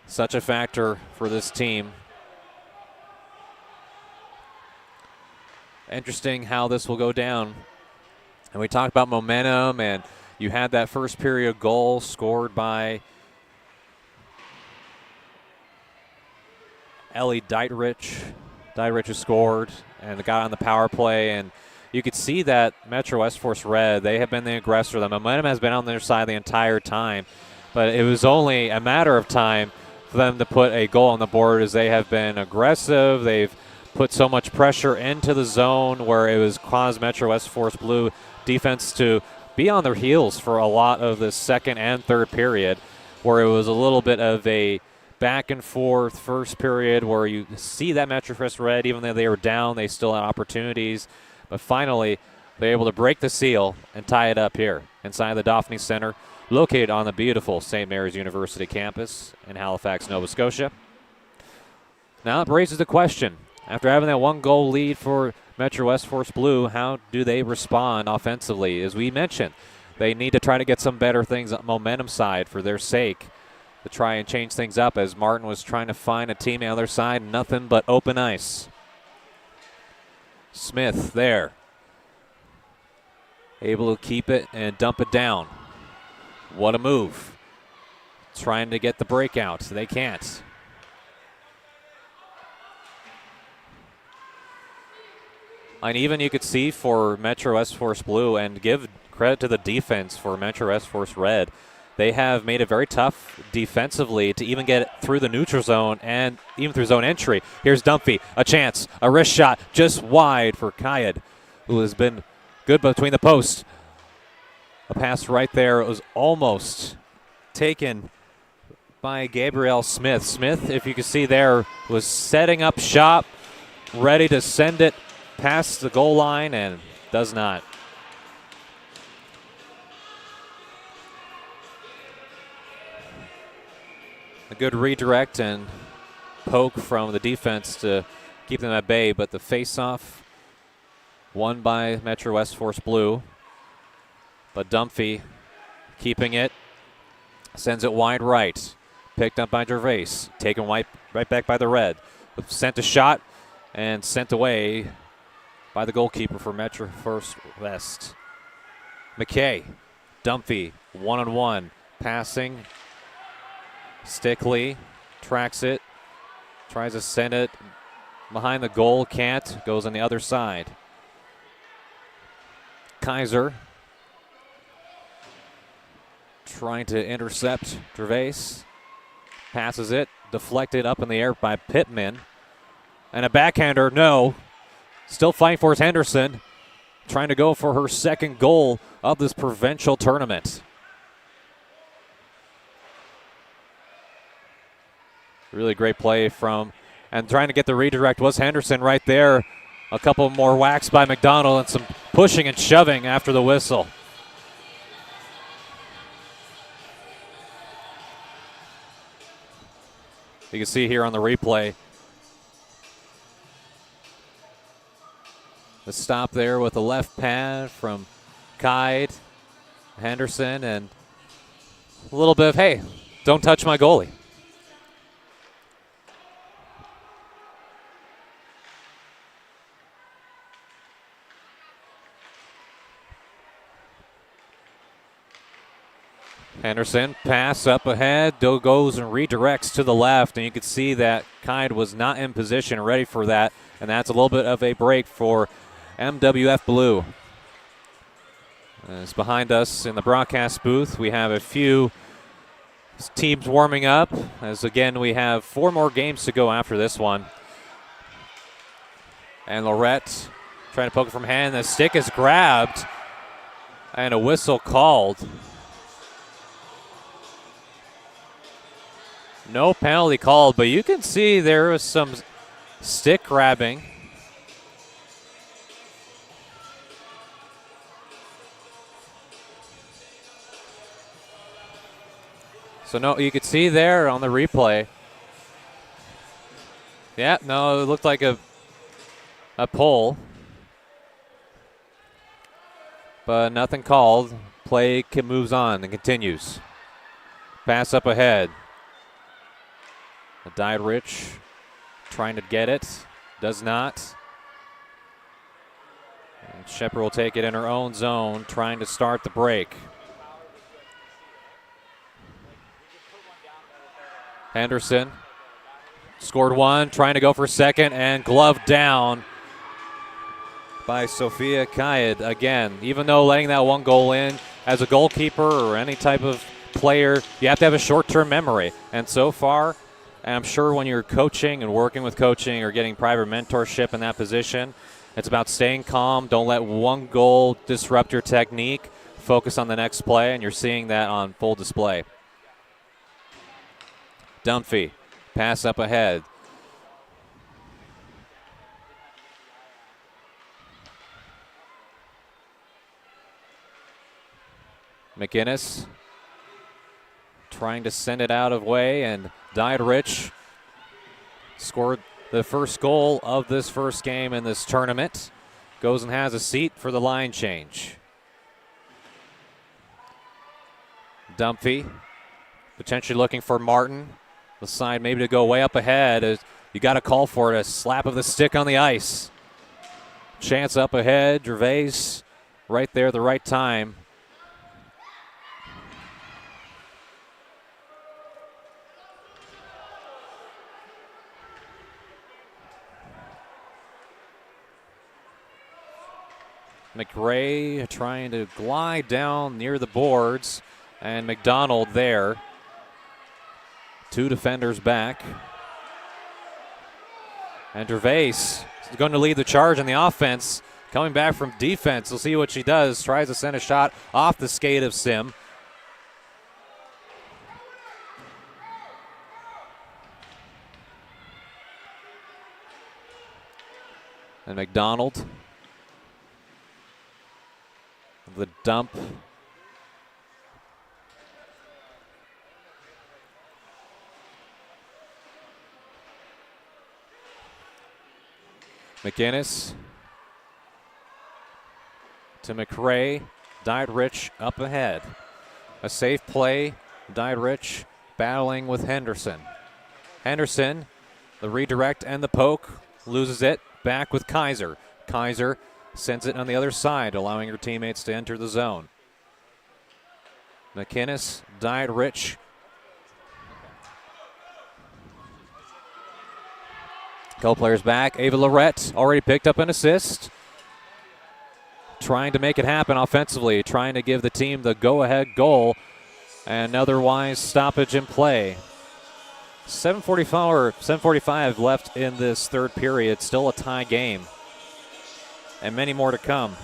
Such a factor for this team. Interesting how this will go down. And we talked about momentum, and you had that first period goal scored by Ellie Dietrich. Dietrich has scored and got on the power play, and you could see that Metro West Force Red, they have been the aggressor. The momentum has been on their side the entire time, but it was only a matter of time for them to put a goal on the board, as they have been aggressive. They've put so much pressure into the zone where it was caused Metro West Force Blue defense to be on their heels for a lot of the second and third period, where it was a little bit of a back and forth first period where you see that Metro West Red, even though they were down, they still had opportunities. But finally, they're able to break the seal and tie it up here inside the Daphne Center. located on the beautiful St. Mary's University campus in Halifax, Nova Scotia. Now it raises the question, after having that 1-goal lead for Metro West Force Blue, how do they respond offensively? As we mentioned, they need to try to get some better things on the momentum side for their sake to try and change things up, as Martin was trying to find a teammate on the other side. Nothing but open ice. Smith there, able to keep it and dump it down. What a move. Trying to get the breakout. They can't. And even you could see for Metro West Force Blue, and give credit to the defense for Metro West Force Red, they have made it very tough defensively to even get through the neutral zone and even through zone entry. Here's Dunphy, a chance, a wrist shot just wide for Kayed, who has been good between the posts. A pass right there. It was almost taken by Gabriel Smith. Smith, if you can see there, was setting up shop, ready to send it past the goal line, and does not. A good redirect and poke from the defense to keep them at bay, but the face-off won by Metro West Force Blue. But Dunphy keeping it, sends it wide right. Picked up by Gervais, taken right back by the Red. Sent a shot and sent away by the goalkeeper for Metro First West. McKay, Dunphy, one-on-one, passing. Stickley tracks it, tries to send it behind the goal, can't, goes on the other side. Kaiser trying to intercept Gervais, passes it, deflected up in the air by Pittman. And a backhander, no. Still fighting for his Henderson, trying to go for her second goal of this provincial tournament. Really great play from, and trying to get the redirect was Henderson right there. A couple more whacks by McDonald and some pushing and shoving after the whistle. You can see here on the replay, the stop there with the left pad from Kayed, Henderson, and a little bit of, hey, don't touch my goalie. Henderson, pass up ahead, goes and redirects to the left, and you can see that Kayed was not in position, ready for that, and that's a little bit of a break for MWF Blue. As behind us in the broadcast booth, we have a few teams warming up, as again we have 4 more games to go after this one. And Lorette trying to poke it from hand, the stick is grabbed, and a whistle called. No penalty called, but you can see there was some stick grabbing. So no, you could see there on the replay. Yeah, no, it looked like a pull. But nothing called. Play moves on and continues. Pass up ahead. Died Rich trying to get it, does not. And Shepherd will take it in her own zone, trying to start the break. Henderson scored one, trying to go for second, and gloved down by Sophia Kayed again. Even though letting that 1 goal in, as a goalkeeper or any type of player, you have to have a short-term memory. And so far, and I'm sure when you're coaching and working with coaching or getting private mentorship in that position, it's about staying calm. Don't let 1 goal disrupt your technique. Focus on the next play, and you're seeing that on full display. Dunphy, pass up ahead. McInnes trying to send it out of way, and Diedrich scored the first goal of this first game in this tournament. Goes and has a seat for the line change. Dumphy potentially looking for Martin. The side maybe to go way up ahead. You got to call for it. A slap of the stick on the ice. Chance up ahead. Gervais right there at the right time. McRae trying to glide down near the boards, and McDonald there. 2 defenders back. And Gervais is going to lead the charge on the offense. Coming back from defense. We'll see what she does. Tries to send a shot off the skate of Sim. And McDonald. The dump. McInnes to McRae. Diedrich up ahead. A safe play. Diedrich battling with Henderson. Henderson, the redirect and the poke. Loses it. Back with Kaiser. Kaiser sends it on the other side, allowing her teammates to enter the zone. McInnes, Diedrich. Couple players back. Ava Lorette already picked up an assist. Trying to make it happen offensively. Trying to give the team the go-ahead goal. And otherwise stoppage in play. 7:45 left in this third period. Still a tie game. And many more to come.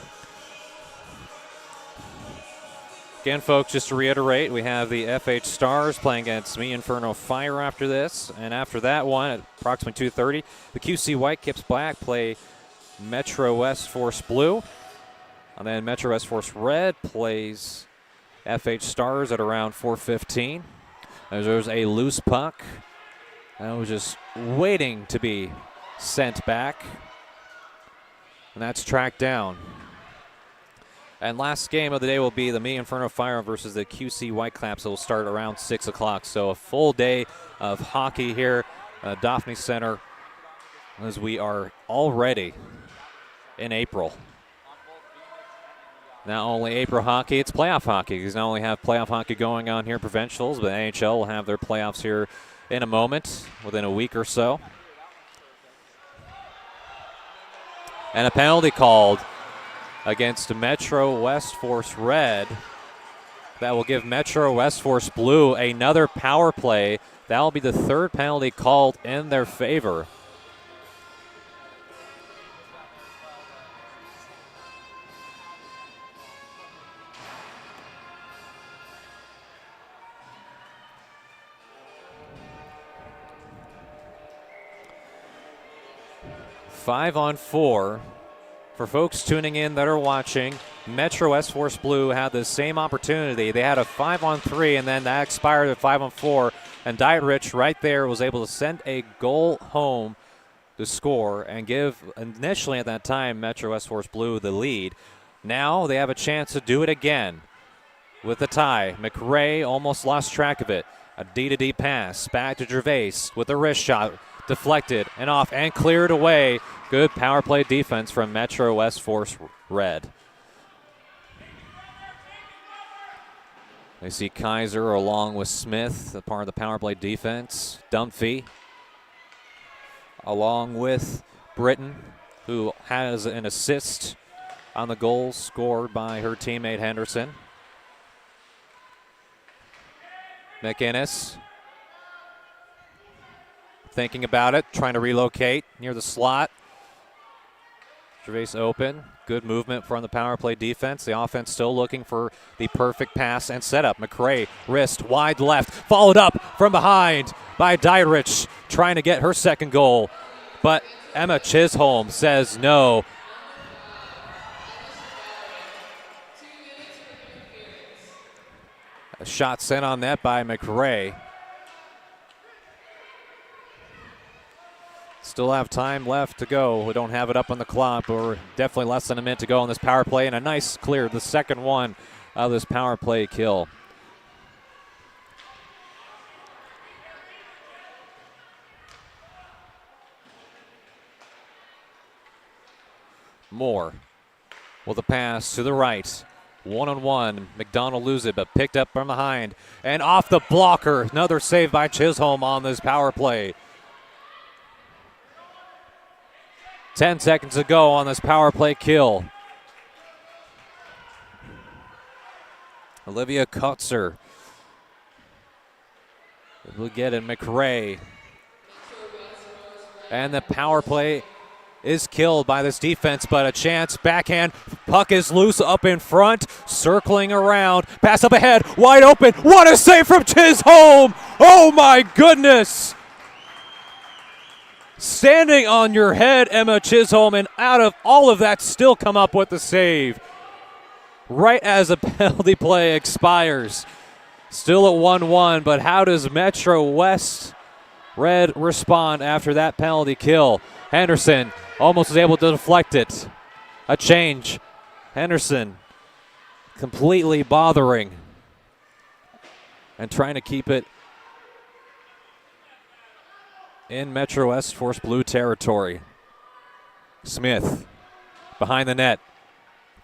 Again, folks, just to reiterate, we have the FH Stars playing against Me Inferno Fire after this. And after that one, at approximately 2:30, the QC Whitecaps Black play Metro West Force Blue. And then Metro West Force Red plays FH Stars at around 4:15. There's a loose puck. That was just waiting to be sent back. And that's tracked down. And last game of the day will be the Me Inferno Fire versus the QC Whitecaps. It will start around 6 o'clock. So a full day of hockey here at Daphne Center as we are already in April. Not only April hockey, it's playoff hockey. Because not only have playoff hockey going on here, provincials, but NHL will have their playoffs here in a moment, within a week or so. And a penalty called against Metro West Force Red. That will give Metro West Force Blue another power play. That will be the third penalty called in their favor. Five on four. For folks tuning in that are watching, Metro West Force Blue had the same opportunity. They had a 5-on-3, and then that expired at 5-on-4. And Diedrich right there was able to send a goal home to score and give, initially at that time, Metro West Force Blue the lead. Now they have a chance to do it again with the tie. McRae almost lost track of it. A D-to-D pass back to Gervais with a wrist shot. Deflected and off and cleared away. Good power play defense from Metro West Force Red. They see Kaiser along with Smith, the part of the power play defense. Dumphy along with Britton, who has an assist on the goal scored by her teammate Henderson. McInnes thinking about it, trying to relocate near the slot. Gervais open. Good movement from the power play defense. The offense still looking for the perfect pass and setup. McRae, wrist, wide left, followed up from behind by Diedrich, trying to get her second goal. But Emma Chisholm says no. A shot sent on net by McRae. Still have time left to go. We don't have it up on the clock, but we're definitely less than a minute to go on this power play. And a nice clear, the second one of this power play kill. Moore with a pass to the right. One-on-one. McDonald loses it, but picked up from behind. And off the blocker. Another save by Chisholm on this power play. 10 seconds to go on this power play kill. Olivia Kutzer will get it. McRae. And the power play is killed by this defense, but a chance. Backhand. Puck is loose up in front. Circling around. Pass up ahead. Wide open. What a save from Chisholm! Oh my goodness! Standing on your head, Emma Chisholm, and out of all of that, still come up with the save. Right as a penalty play expires. Still at 1-1, but how does Metro West Red respond after that penalty kill? Henderson almost was able to deflect it. A change. Henderson completely bothering and trying to keep it in Metro West Force Blue territory. Smith behind the net.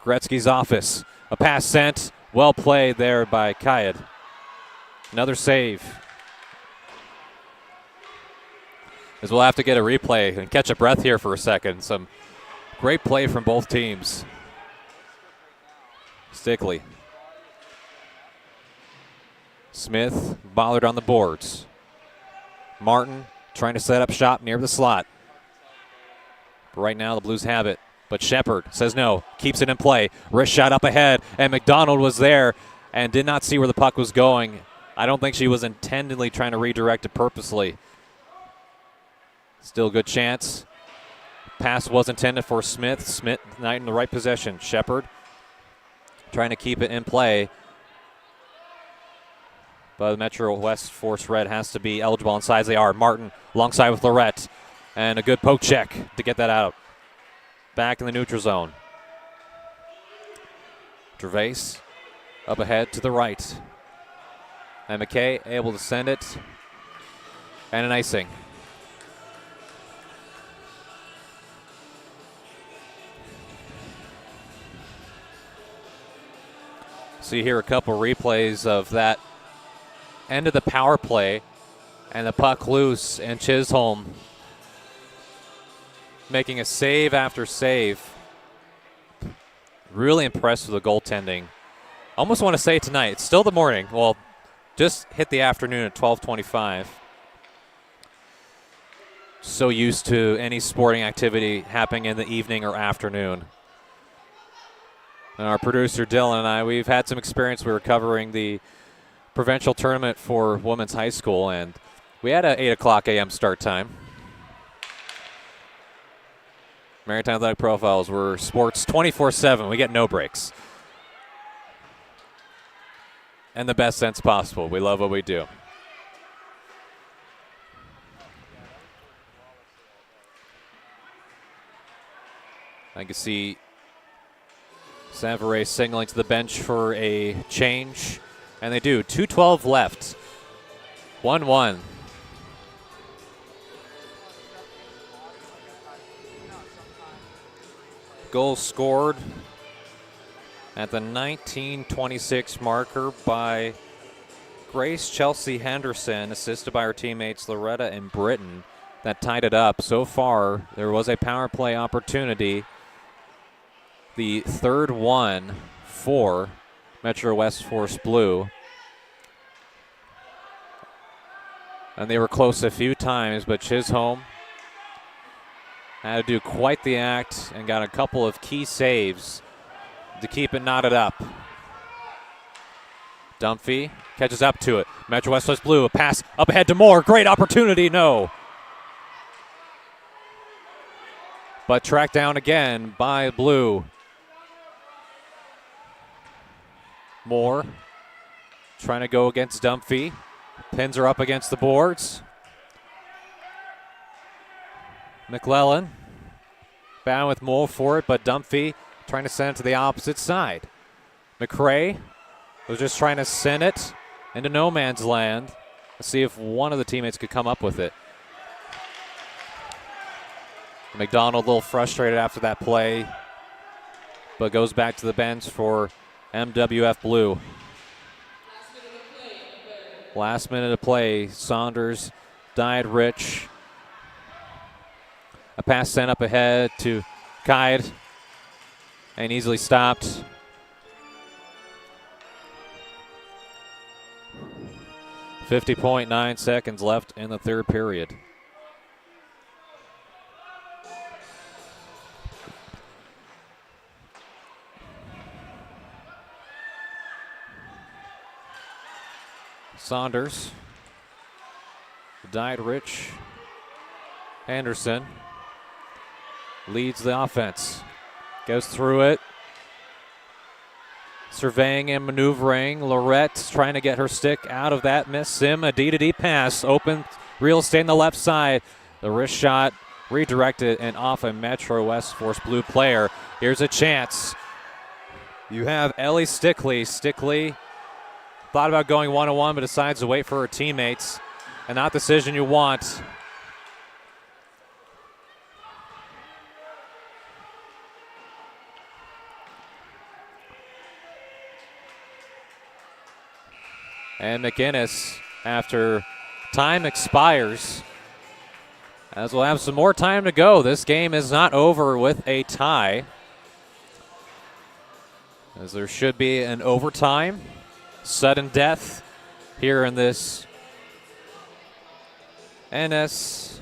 Gretzky's office. A pass sent. Well played there by Kayed. Another save. As we'll have to get a replay and catch a breath here for a second. Some great play from both teams. Stickley. Smith bothered on the boards. Martin trying to set up shop near the slot. But right now the Blues have it. But Shepard says no, keeps it in play. Wrist shot up ahead, and McDonald was there and did not see where the puck was going. I don't think she was intendedly trying to redirect it purposely. Still a good chance. Pass was intended for Smith. Smith not in the right position. Shepard trying to keep it in play. But the Metro West Force Red has to be eligible on sides they are. Martin alongside with Lorette. And a good poke check to get that out. Back in the neutral zone. Gervais up ahead to the right. And McKay able to send it. And an icing. See here a couple replays of that end of the power play, and the puck loose, and Chisholm making a save after save. Really impressed with the goaltending. Almost want to say tonight, it's still the morning. Well, just hit the afternoon at 12:25. So used to any sporting activity happening in the evening or afternoon. And our producer Dylan and I, we've had some experience. We were covering the provincial tournament for women's high school, and we had a 8 o'clock a.m. start time. Maritime Athletic Profiles were sports 24/7. We get no breaks. In the best sense possible. We love what we do. I can see Savaret signaling to the bench for a change. And they do. 2:12 left. 1-1. Goal scored at the 19:26 marker by Grace Chelsea Henderson, assisted by her teammates Loretta and Britton. That tied it up. So far, there was a power play opportunity. The third one for Metro West Force Blue. And they were close a few times, but Chisholm had to do quite the act and got a couple of key saves to keep it knotted up. Dunphy catches up to it. Metro West Force Blue, a pass up ahead to Moore. Great opportunity, no. But tracked down again by Blue. Moore trying to go against Dunphy. Pins her up against the boards. McClellan bound with Mole for it, but Dunphy trying to send it to the opposite side. McRae was just trying to send it into no man's land. Let's see if one of the teammates could come up with it. McDonald a little frustrated after that play, but goes back to the bench for MWF Blue. Last minute of play, Saunders died rich. A pass sent up ahead to Kaid and easily stopped. .9 seconds left in the third period. Saunders, died rich. Anderson leads the offense. Goes through it. Surveying and maneuvering. Lorette trying to get her stick out of that miss. Sim, a D-to-D pass. Open real estate on the left side. The wrist shot redirected and off a Metro West Force Blue player. Here's a chance. You have Ellie Stickley. Stickley thought about going one-on-one, but decides to wait for her teammates. And not the decision you want. And McInnes, after time expires, as we'll have some more time to go. This game is not over with a tie, as there should be an overtime, sudden death here in this NSFHL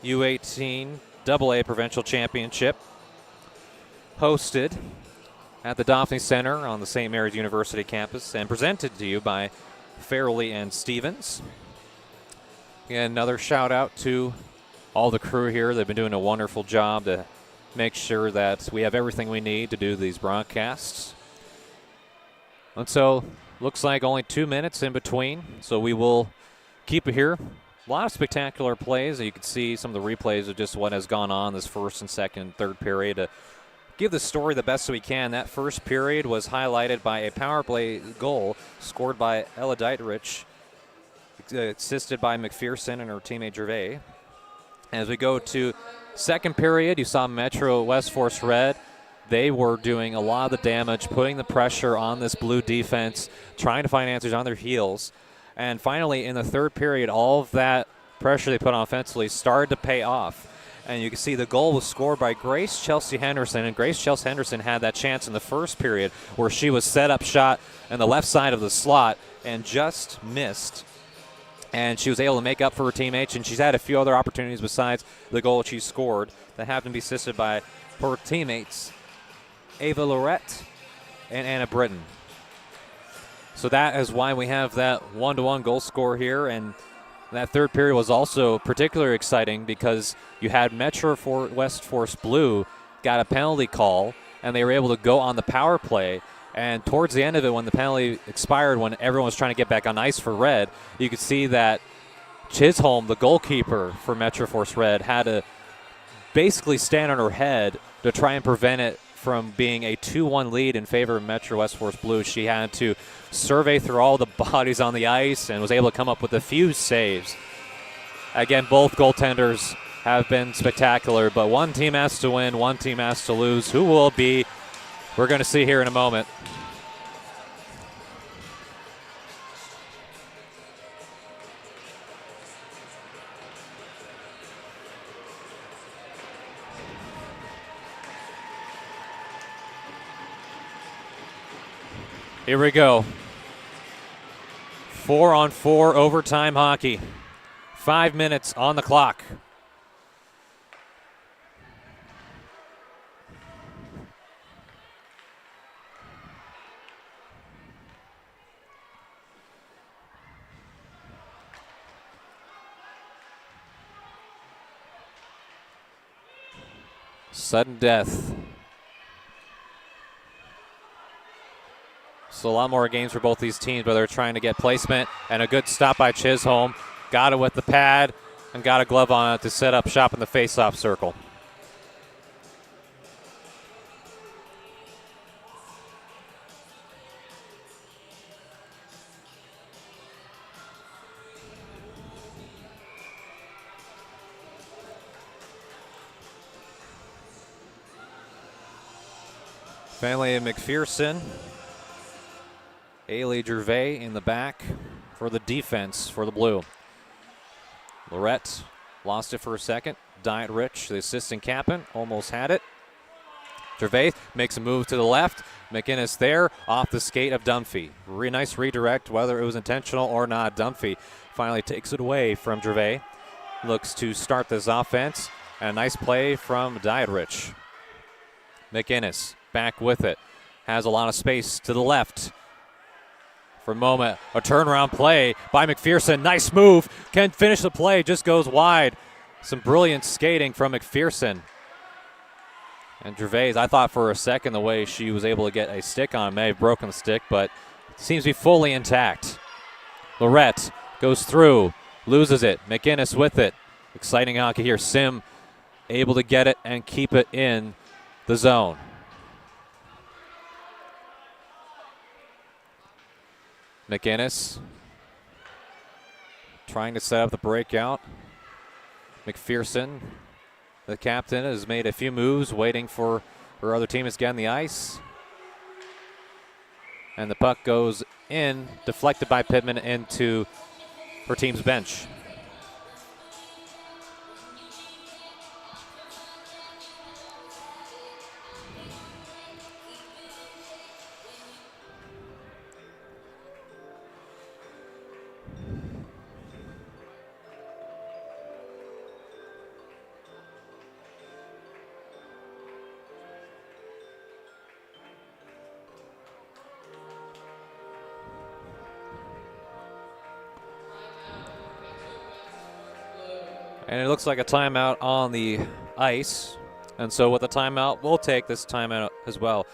U18aa Provincial Championship, hosted at the Daphne Center on the St. Mary's University campus and presented to you by Farrelly and Stevens. Again, another shout out to all the crew here. They've been doing a wonderful job to make sure that we have everything we need to do these broadcasts. And so, looks like only 2 minutes in between, so we will keep it here. A lot of spectacular plays. You can see some of the replays of just what has gone on this first and second and third period. Give the story the best we can. That first period was highlighted by a power play goal scored by Ella Dietrich, assisted by McPherson and her teammate Gervais. As we go to second period, you saw Metro West Force Red. They were doing a lot of the damage, putting the pressure on this blue defense, trying to find answers on their heels. And finally, in the third period, all of that pressure they put on offensively started to pay off. And you can see the goal was scored by Grace Chelsea Henderson. And Grace Chelsea Henderson had that chance in the first period where she was set up shot in the left side of the slot and just missed. And she was able to make up for her teammates. And she's had a few other opportunities besides the goal she scored that happened to be assisted by her teammates, Ava Lorette and Anna Britton. So that is why we have that 1-to-1 goal score here. And that third period was also particularly exciting because you had Metro West Force Blue got a penalty call, and they were able to go on the power play. And towards the end of it, when the penalty expired, when everyone was trying to get back on ice for Red, you could see that Chisholm, the goalkeeper for Metro Force Red, had to basically stand on her head to try and prevent it from being a 2-1 lead in favor of Metro West Force Blue. She had to survey through all the bodies on the ice and was able to come up with a few saves. Again, both goaltenders have been spectacular, but one team has to win, one team has to lose. Who will be? We're going to see here in a moment. Here we go. 4-on-4 overtime hockey. 5 minutes on the clock. Sudden death. So a lot more games for both these teams, but they're trying to get placement, and a good stop by Chisholm. Got it with the pad and got a glove on it to set up shop in the face-off circle. Finley McPherson. Ailey Gervais in the back for the defense for the blue. Lorette lost it for a second. Diet Rich, the assistant captain, almost had it. Gervais makes a move to the left. McInnes there off the skate of Dunphy. Nice redirect, whether it was intentional or not. Dunphy finally takes it away from Gervais. Looks to start this offense. And a nice play from Diet Rich. McInnes back with it. Has a lot of space to the left. For a moment, a turnaround play by McPherson. Nice move. Can't finish the play, just goes wide. Some brilliant skating from McPherson. And Gervais, I thought for a second the way she was able to get a stick on, may have broken the stick, but seems to be fully intact. Lorette goes through, loses it. McInnes with it. Exciting hockey here. Sim able to get it and keep it in the zone. McInnes trying to set up the breakout. McPherson, the captain, has made a few moves, waiting for her other team to get on the ice. And the puck goes in, deflected by Pittman into her team's bench. And it looks like a timeout on the ice. And so with the timeout, we'll take this timeout as well.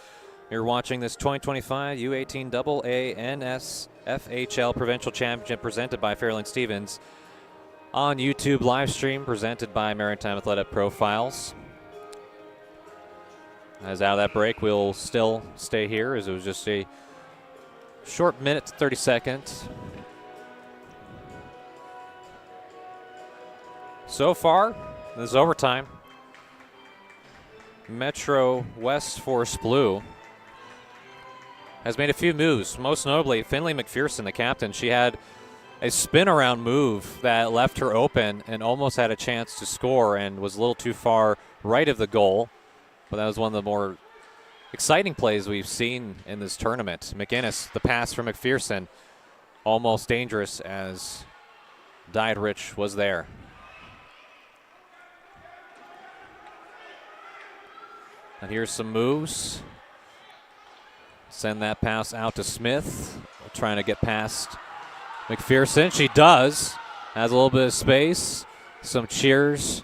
You're watching this 2025 U18aa NSFHL Provincial Championship presented by Fairland Stevens on YouTube live stream presented by Maritime Athletic Profiles. As out of that break, we'll still stay here as it was just a short minute to 30 seconds. So far, this is overtime. Metro West Force Blue has made a few moves, most notably Finley McPherson, the captain. She had a spin-around move that left her open and almost had a chance to score and was a little too far right of the goal. But that was one of the more exciting plays we've seen in this tournament. McInnes, the pass from McPherson, almost dangerous as Diet Rich was there. And here's some moves. Send that pass out to Smith. Trying to get past McPherson. She does. Has a little bit of space. Some cheers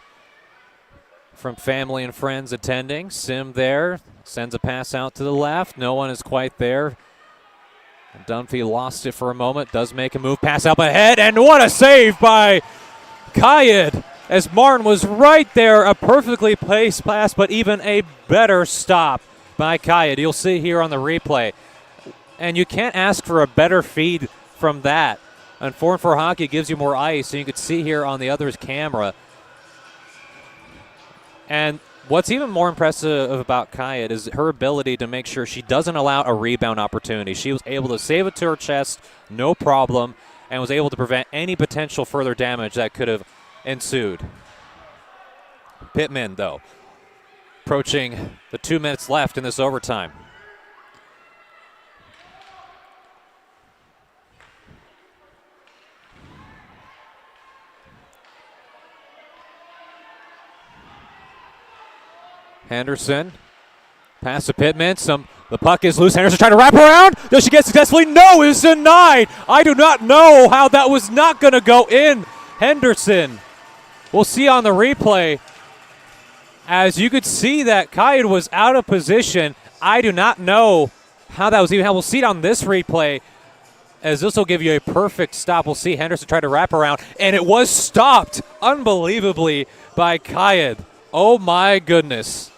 from family and friends attending. Sim there. Sends a pass out to the left. No one is quite there. And Dunphy lost it for a moment. Does make a move. Pass out ahead. And what a save by Kayed. As Martin was right there, a perfectly placed pass, but even a better stop by Kayed. You'll see here on the replay. And you can't ask for a better feed from that. And 4-on-4 hockey gives you more ice, and you can see here on the other's camera. And what's even more impressive about Kayed is her ability to make sure she doesn't allow a rebound opportunity. She was able to save it to her chest, no problem, and was able to prevent any potential further damage that could have ensued. Pittman, though, approaching the 2 minutes left in this overtime. Henderson, pass to Pittman. The puck is loose. Henderson trying to wrap around. Does she get successfully? No, it's denied. I do not know how that was not going to go in. Henderson. We'll see on the replay. As you could see that Kayed was out of position. I do not know how that was even. We'll see it on this replay, as this will give you a perfect stop. We'll see Henderson try to wrap around, and it was stopped unbelievably by Kayed. Oh my goodness.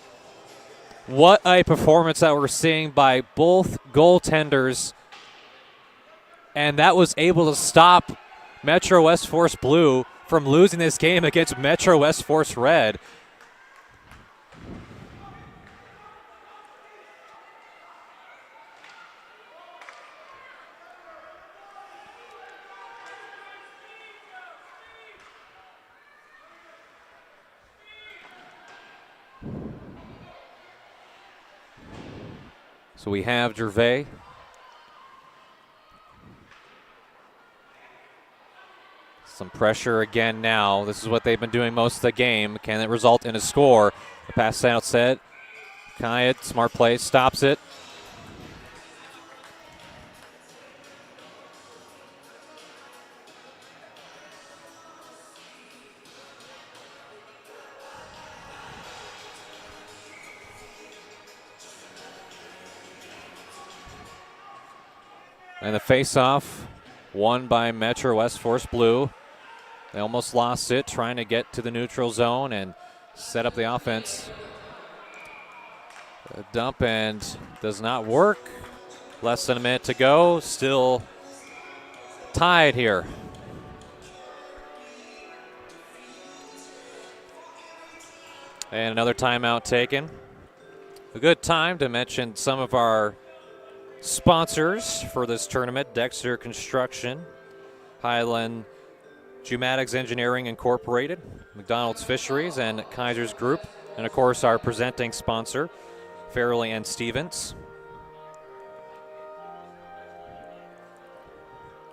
What a performance that we're seeing by both goaltenders. And that was able to stop Metro West Force Blue from losing this game against Metro West Force Red. So we have Gervais. Some pressure again now. This is what they've been doing most of the game. Can it result in a score? The pass outset. Kayed, smart play, stops it. And the face-off won by Metro West Force Blue. They almost lost it, trying to get to the neutral zone and set up the offense. A dump and does not work. Less than a minute to go. Still tied here. And another timeout taken. A good time to mention some of our sponsors for this tournament: Dexter Construction, Highland Geomatics Engineering Incorporated, McDonald's Fisheries, and Kaiser's Group. And of course our presenting sponsor, Fairley and Stevens.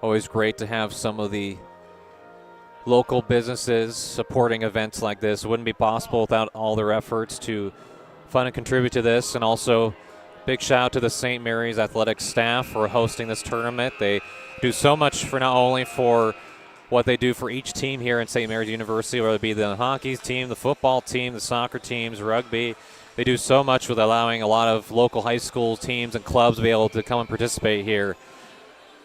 Always great to have some of the local businesses supporting events like this. It wouldn't be possible without all their efforts to fund and contribute to this. And also big shout out to the St. Mary's athletic staff for hosting this tournament. They do so much for not only for what they do for each team here in St. Mary's University, whether it be the hockey team, the football team, the soccer teams, rugby. They do so much with allowing a lot of local high school teams and clubs to be able to come and participate here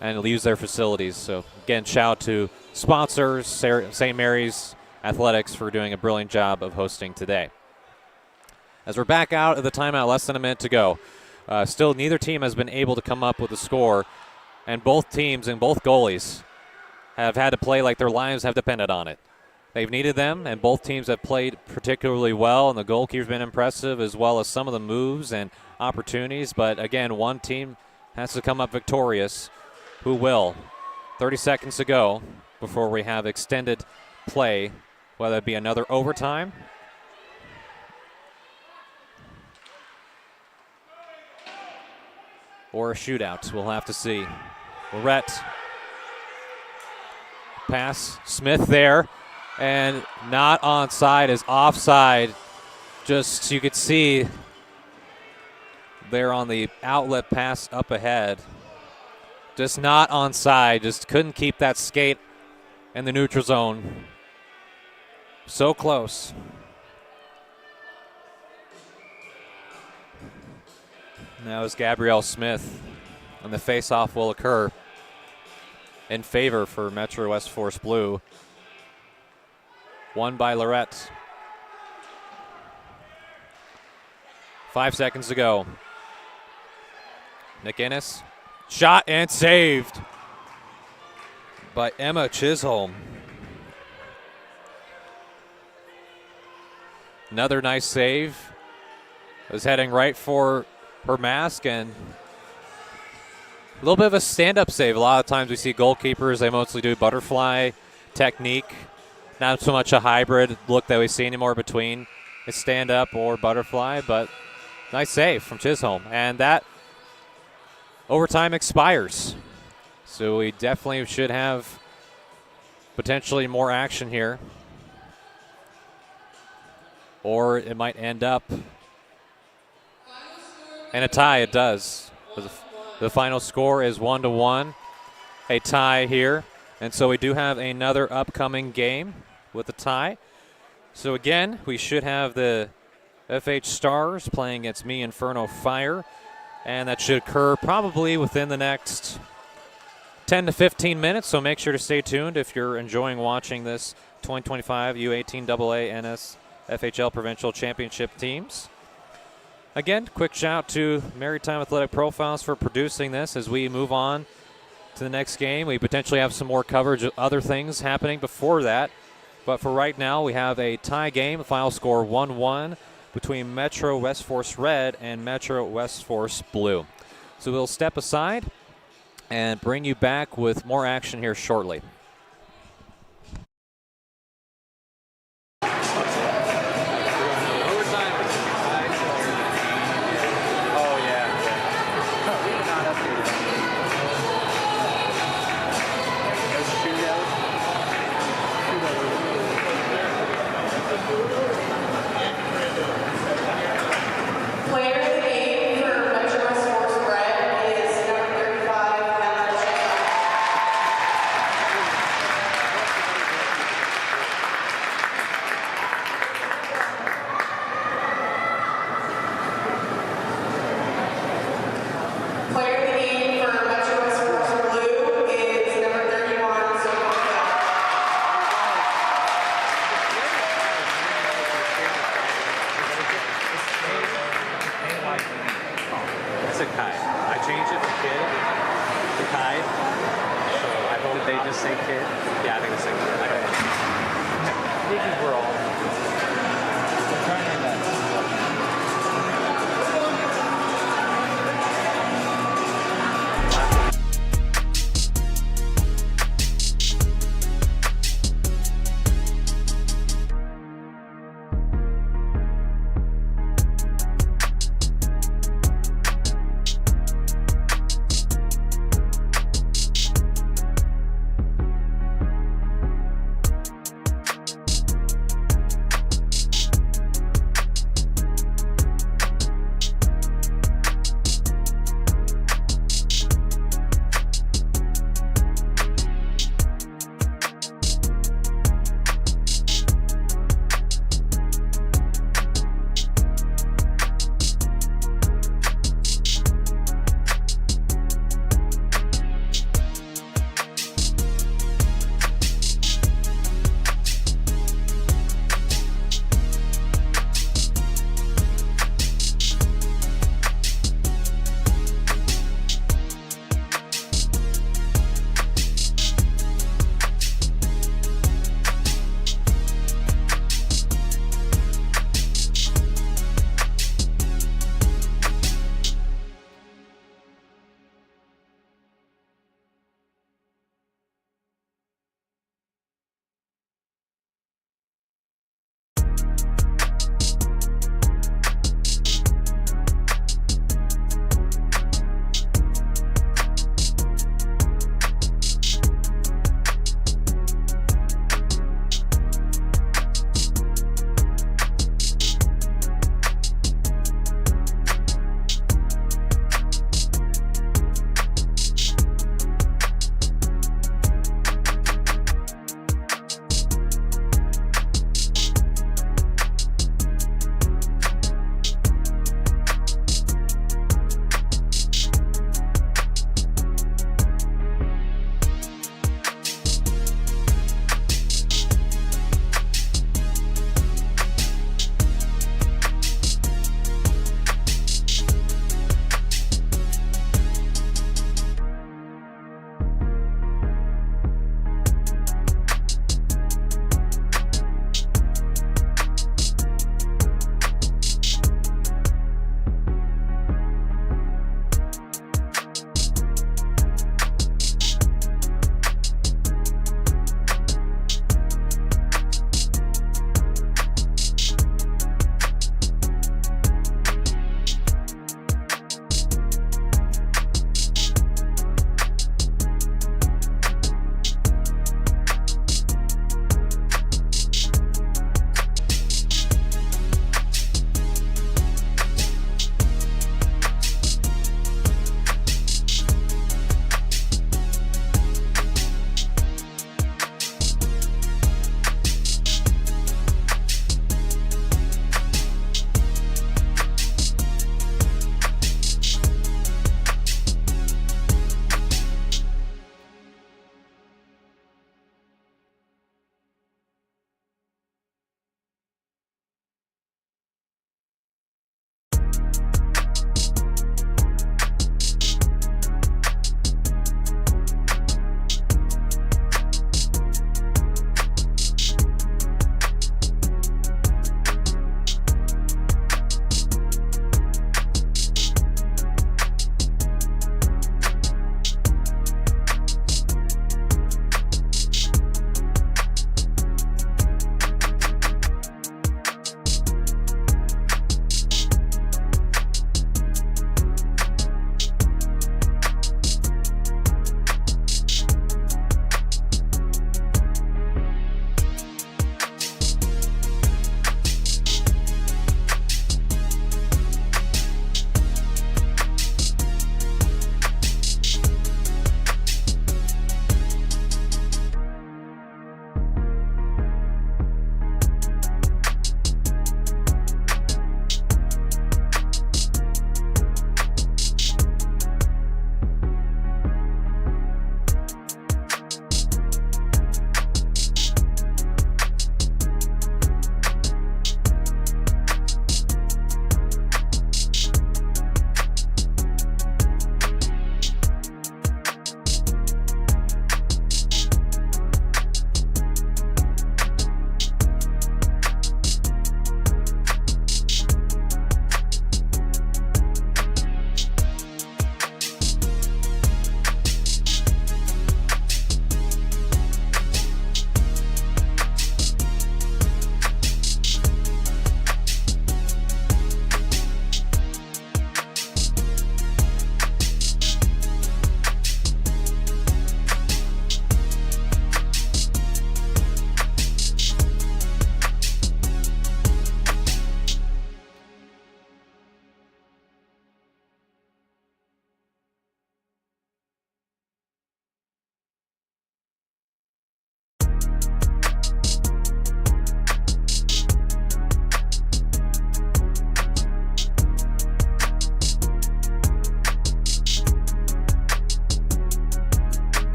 and use their facilities. So again, shout out to sponsors, St. Mary's Athletics, for doing a brilliant job of hosting today. As we're back out of the timeout, less than a minute to go. Still, neither team has been able to come up with a score, and both teams and both goalies have had to play like their lives have depended on it. They've needed them, and both teams have played particularly well, and the goalkeeper's been impressive, as well as some of the moves and opportunities. But again, one team has to come up victorious. Who will? 30 seconds to go before we have extended play, whether it be another overtime or a shootout. We'll have to see. Lorette. Pass. Smith there. And not onside, is offside. Just, you could see there on the outlet pass up ahead. Just not onside. Just couldn't keep that skate in the neutral zone. So close. Now is Gabrielle Smith, and the face-off will occur in favor for Metro West Force Blue. Won by Lorette. 5 seconds to go. McInnes, shot and saved by Emma Chisholm. Another nice save. Was heading right for her mask, and a little bit of a stand-up save. A lot of times we see goalkeepers, they mostly do butterfly technique. Not so much a hybrid look that we see anymore between a stand-up or butterfly, but nice save from Chisholm. And that overtime expires. So we definitely should have potentially more action here. Or it might end up in a tie. It does. The final score is 1-1. A tie here. And so we do have another upcoming game with a tie. So again, we should have the FH Stars playing against Me Inferno Fire and that should occur probably within the next 10 to 15 minutes, so make sure to stay tuned if you're enjoying watching this 2025 U18aa NSFHL Provincial Championship teams. Again, quick shout out to Maritime Athletic Profiles for producing this. As we move on to the next game, we potentially have some more coverage of other things happening before that. But for right now, we have a tie game, final score 1-1 between Metro West Force Red and Metro West Force Blue. So we'll step aside and bring you back with more action here shortly. Player of the game for Metro West Force Red is number 35, Player of the game for Metro West Force Blue is number 31, It's a kite. I changed it to kid. The kite. So I hope. Did they just say kid? Yeah, I think it's a kid. I think we're all.